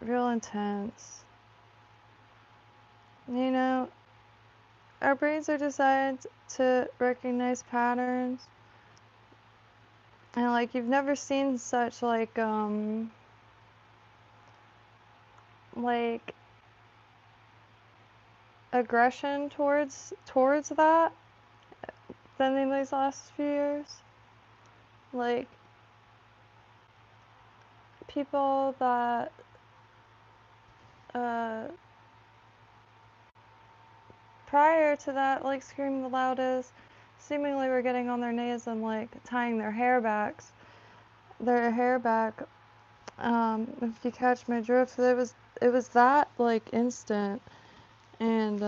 intense. Our brains are designed to recognize patterns. And, like, you've never seen such, like aggression towards that than in these last few years. Like, people that prior to that, like, screaming the loudest, seemingly were getting on their knees and like tying their hair back. If you catch my drift, it was that like instant. And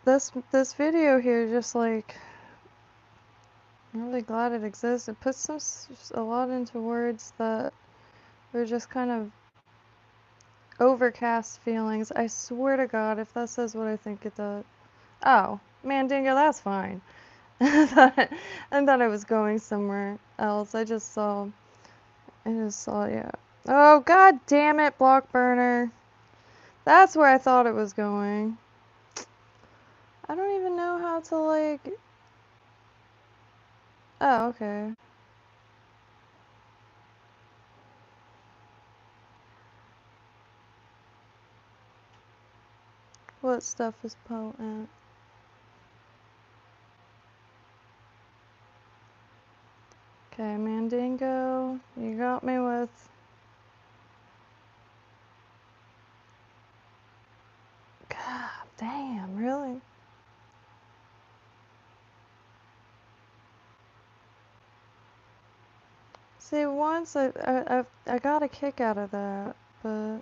this video here, just like, I'm really glad it exists. It puts a lot into words that were just kind of overcast feelings. I swear to God, if that says what I think it does. Oh, Mandingo, that's fine. I thought I was going somewhere else. I just saw, yeah. Oh, God damn it, block burner. That's where I thought it was going. I don't even know how to, like... Oh, okay. What stuff is potent? Okay, Mandingo, you got me with... God damn, really? See, once I got a kick out of that, but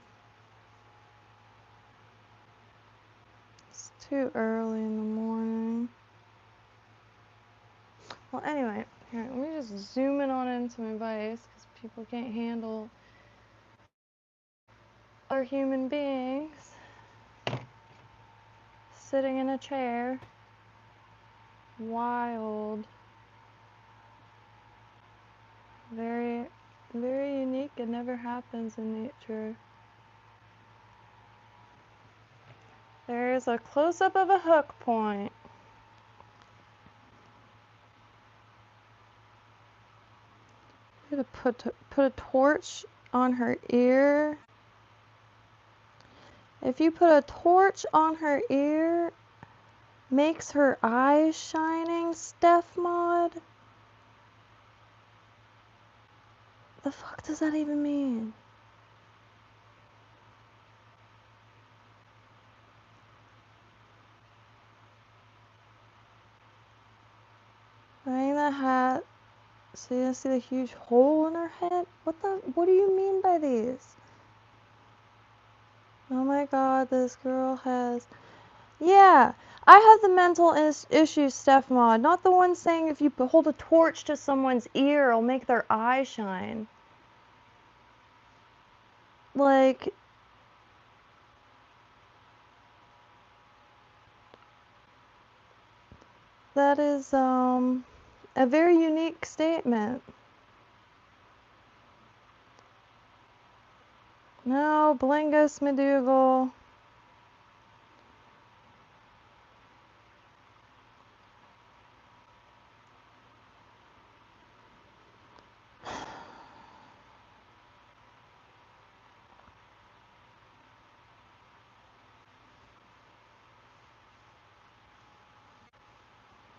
it's too early in the morning. Well, anyway, here, let me just zoom in on into my Vice, because people can't handle other human beings sitting in a chair. Wild. Very, very unique. It never happens in nature. There's a close-up of a hook point. I'm gonna put a torch on her ear. If you put a torch on her ear, makes her eyes shining, Steph mod? The fuck does that even mean? Wearing the hat, so you see the huge hole in her head? What do you mean by these? Oh my god, this girl has... Yeah, I have the mental issues, Steph mod, not the one saying if you hold a torch to someone's ear, it'll make their eye shine. Like... That is, a very unique statement. No, Blingus Medoogle.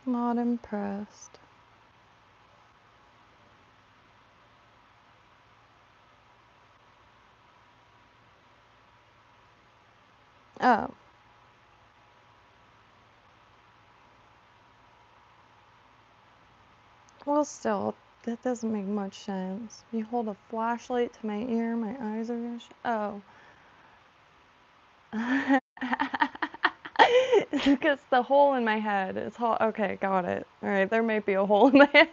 Not impressed. Oh. Well, still, that doesn't make much sense. You hold a flashlight to my ear, my eyes are gonna oh. It's because the hole in my head is okay, got it. Alright, there may be a hole in my head.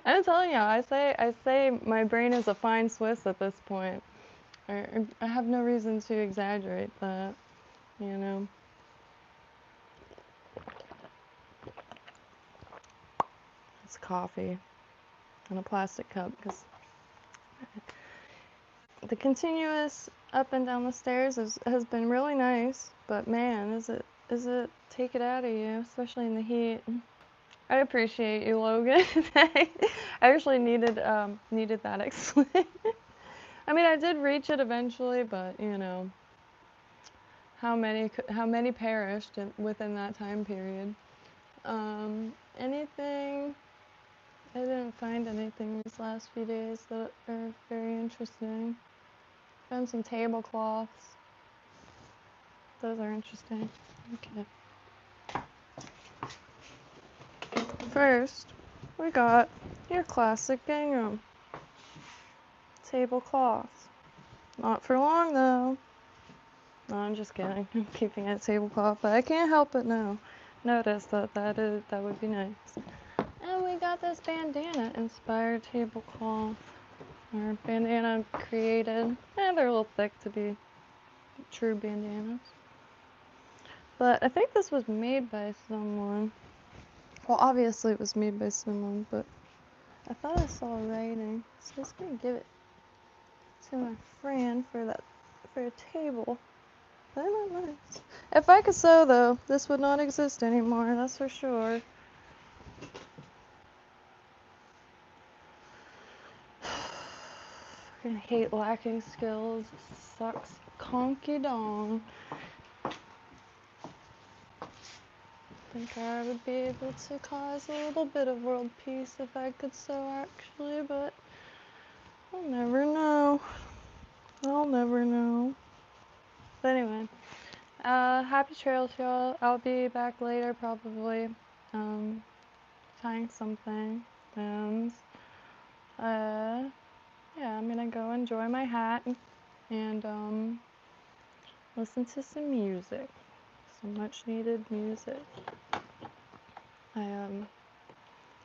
I'm telling you, I say my brain is a fine Swiss at this point. I have no reason to exaggerate that, you know. It's coffee in a plastic cup because the continuous up and down the stairs has been really nice, but man, is it take it out of you, especially in the heat. I appreciate you, Logan. I actually needed that explained. I mean, I did reach it eventually, but you know, how many perished within that time period? Anything? I didn't find anything these last few days that are very interesting. Found some tablecloths. Those are interesting. Okay. First, we got your classic gingham tablecloths. Not for long though. No, I'm just kidding. I'm keeping it tablecloth, but I can't help but notice that would be nice. And we got this bandana inspired tablecloth, or bandana created. They're a little thick to be true bandanas. But I think this was made by someone. Well, obviously it was made by someone, but I thought I saw writing. So I was gonna give it to my friend for for a table. They're not nice. If I could sew, though, this would not exist anymore, that's for sure. I hate lacking skills. It sucks conky dong. I think I would be able to cause a little bit of world peace if I could sew, actually, but I'll never know. I'll never know. But anyway, happy trails, y'all. I'll be back later, probably, tying something, and, yeah, I'm gonna go enjoy my hat and, listen to some music. Some much needed music. I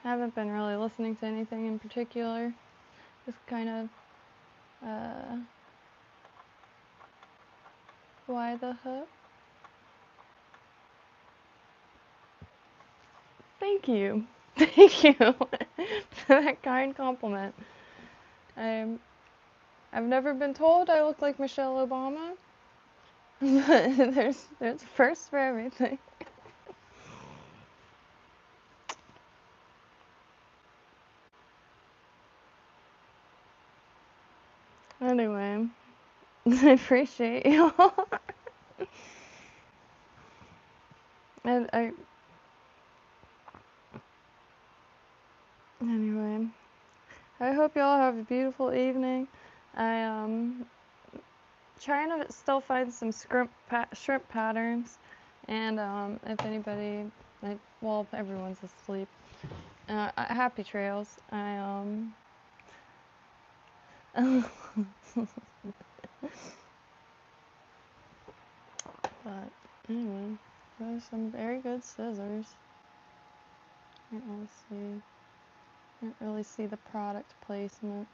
haven't been really listening to anything in particular. Just kind of, why the hook? Thank you. Thank you for that kind compliment. I've never been told I look like Michelle Obama, but there's a first for everything. Anyway, I appreciate y'all. And anyway, I hope y'all have a beautiful evening. Trying to still find some shrimp patterns, and if anybody, well, everyone's asleep. Happy trails. But anyway, those are some very good scissors. Can't really see the product placement.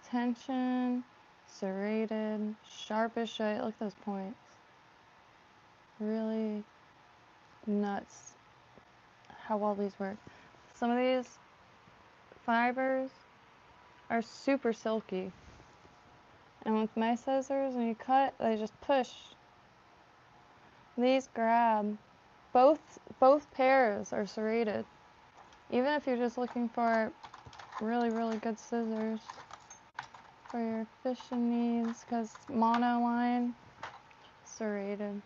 Tension, serrated, sharp as shit. Look at those points. Really nuts how well these work. Some of these fibers are super silky. And with my scissors, when you cut, they just push. These grab. Both pairs are serrated. Even if you're just looking for really, really good scissors for your fishing needs, because monoline, serrated,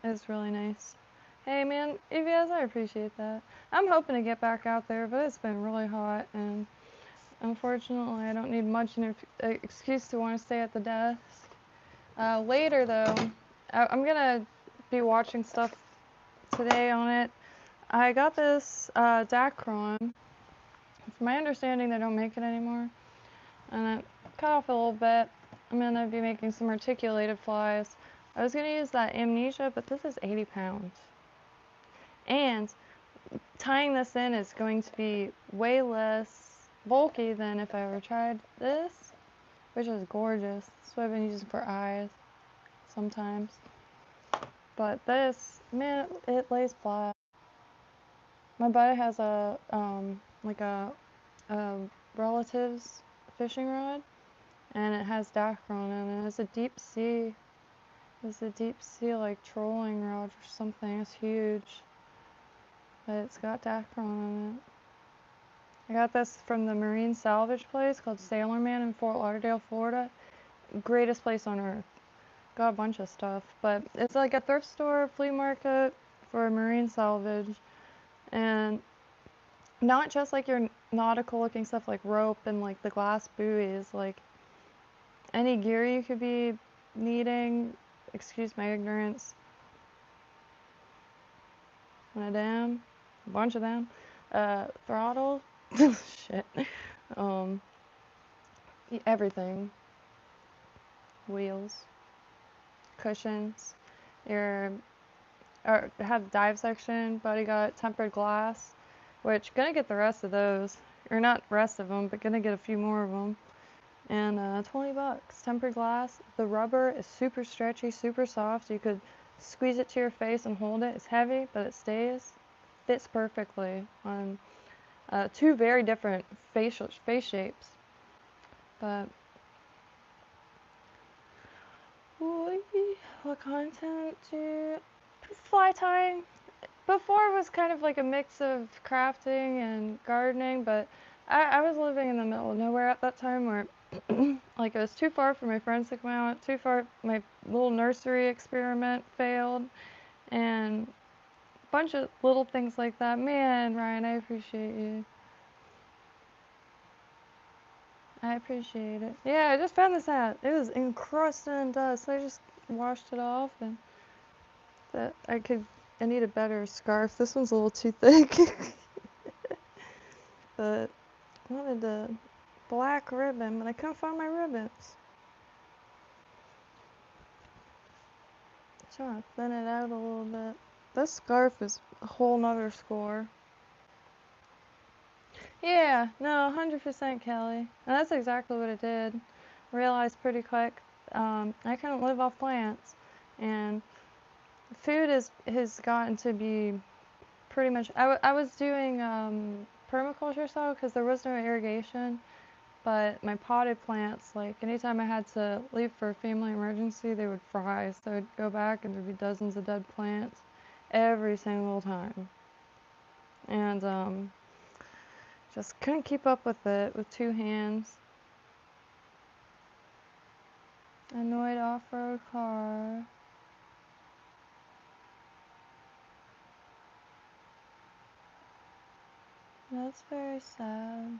is really nice. Hey man, EVS, I appreciate that. I'm hoping to get back out there, but it's been really hot, and unfortunately I don't need much excuse to want to stay at the desk. Later though, I'm gonna be watching stuff today on it. I got this Dacron. It's my understanding they don't make it anymore, and it cut off a little bit. I'm gonna be making some articulated flies. I was gonna use that Amnesia, but this is 80 pounds. And tying this in is going to be way less bulky than if I ever tried this, which is gorgeous. That's what I've been using for eyes sometimes. But this, man, it lays flat. My buddy has a relative's fishing rod, and it has Dacron in it. It's a deep sea. It's a deep sea like trolling rod or something. It's huge, but it's got Dacron in it. I got this from the marine salvage place called Sailorman in Fort Lauderdale, Florida. Greatest place on earth. Got a bunch of stuff, but it's like a thrift store, flea market for marine salvage, and not just like your nautical looking stuff like rope and like the glass buoys, like any gear you could be needing, excuse my ignorance, a bunch of them, throttle, shit, everything, wheels, cushions, have dive section, buddy got tempered glass, which gonna get the rest of those, or not rest of them, but gonna get a few more of them, and $20, tempered glass. The rubber is super stretchy, super soft, you could squeeze it to your face and hold it. It's heavy, but it fits perfectly on two very different face shapes. But what content to fly tying? Before it was kind of like a mix of crafting and gardening, but I was living in the middle of nowhere at that time where like it was too far for my friends to come out, too far, my little nursery experiment failed, and a bunch of little things like that. Man, Ryan, I appreciate you. I appreciate it. Yeah, I just found this out. It was encrusted in dust, so I just washed it off, and that I need a better scarf. This one's a little too thick. But I wanted a black ribbon, but I couldn't find my ribbons. Trying to thin it out a little bit. This scarf is a whole nother score. Yeah, no, 100% Kelly. And that's exactly what it did. Realized pretty quick, I couldn't live off plants. And food has gotten to be pretty much, I was doing permaculture style because there was no irrigation. But my potted plants, like anytime I had to leave for a family emergency, they would fry. So I'd go back and there'd be dozens of dead plants every single time. And just couldn't keep up with it with two hands. Annoyed off-road car. That's very sad.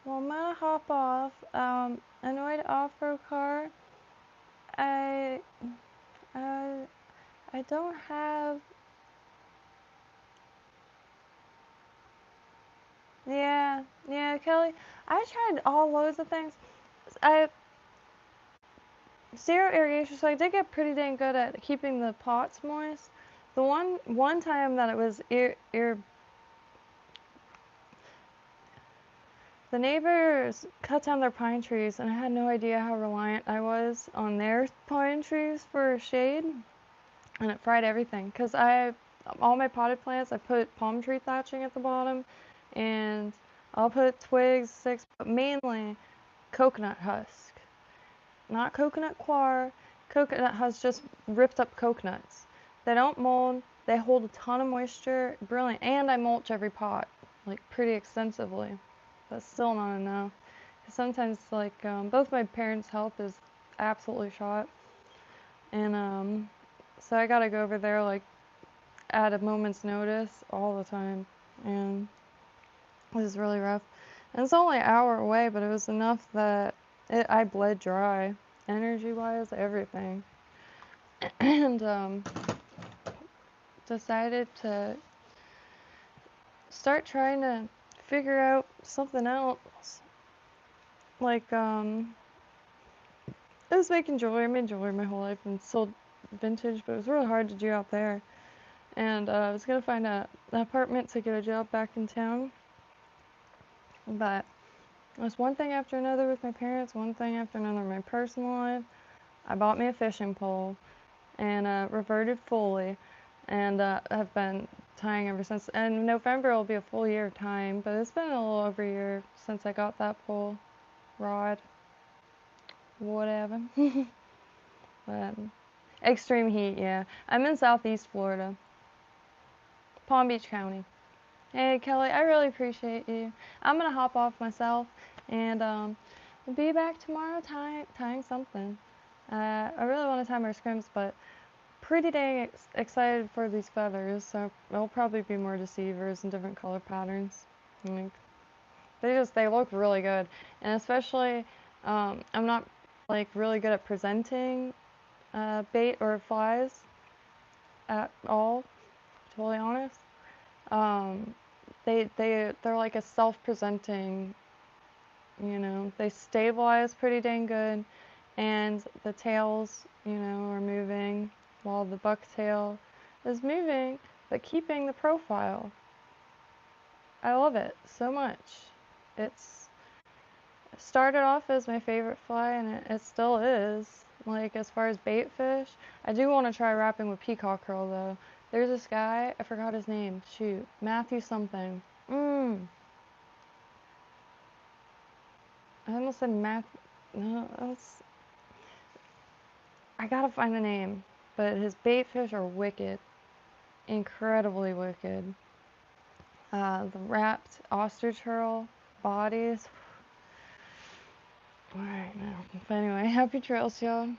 Well, I'm gonna hop off. Annoyed off-road car. I don't have. Yeah, Kelly. I tried all loads of things. I zero irrigation, so I did get pretty dang good at keeping the pots moist. The one time that it was the neighbors cut down their pine trees, and I had no idea how reliant I was on their pine trees for shade, and it fried everything. Cause all my potted plants, I put palm tree thatching at the bottom, and I'll put twigs, sticks, but mainly coconut husk, not coconut coir. Coconut husk just ripped up coconuts. They don't mold. They hold a ton of moisture. Brilliant. And I mulch every pot, like pretty extensively. But still not enough. Sometimes, like, both my parents' health is absolutely shot. And so I gotta go over there, like, at a moment's notice all the time. And it was really rough. And it's only an hour away, but it was enough that I bled dry. Energy-wise, everything. And decided to start trying to figure out something else. Like, I was making jewelry. I made jewelry my whole life and sold vintage, but it was really hard to do out there. And I was gonna find an apartment to get a job back in town. But it was one thing after another with my parents, one thing after another in my personal life. I bought me a fishing pole and reverted fully, and have been tying ever since. And November will be a full year of tying, but it's been a little over a year since I got that pole, rod, whatever. But extreme heat, yeah. I'm in Southeast Florida, Palm Beach County. Hey Kelly, I really appreciate you. I'm gonna hop off myself and be back tomorrow tying something. I really want to tie my scrims, but pretty dang excited for these feathers, so it'll probably be more deceivers and different color patterns. Like, they look really good, and especially I'm not like really good at presenting bait or flies at all, to be totally honest. They're like a self-presenting, they stabilize pretty dang good, and the tails, are moving while the bucktail is moving, but keeping the profile. I love it so much. It's started off as my favorite fly, and it still is. Like, as far as bait fish, I do want to try wrapping with peacock herl, though. There's this guy, I forgot his name, shoot, Matthew something. I almost said Matthew, no, that's, I gotta find the name, but his bait fish are wicked, incredibly wicked. The wrapped ostrich herl bodies. Alright, now. But anyway, happy trails, y'all.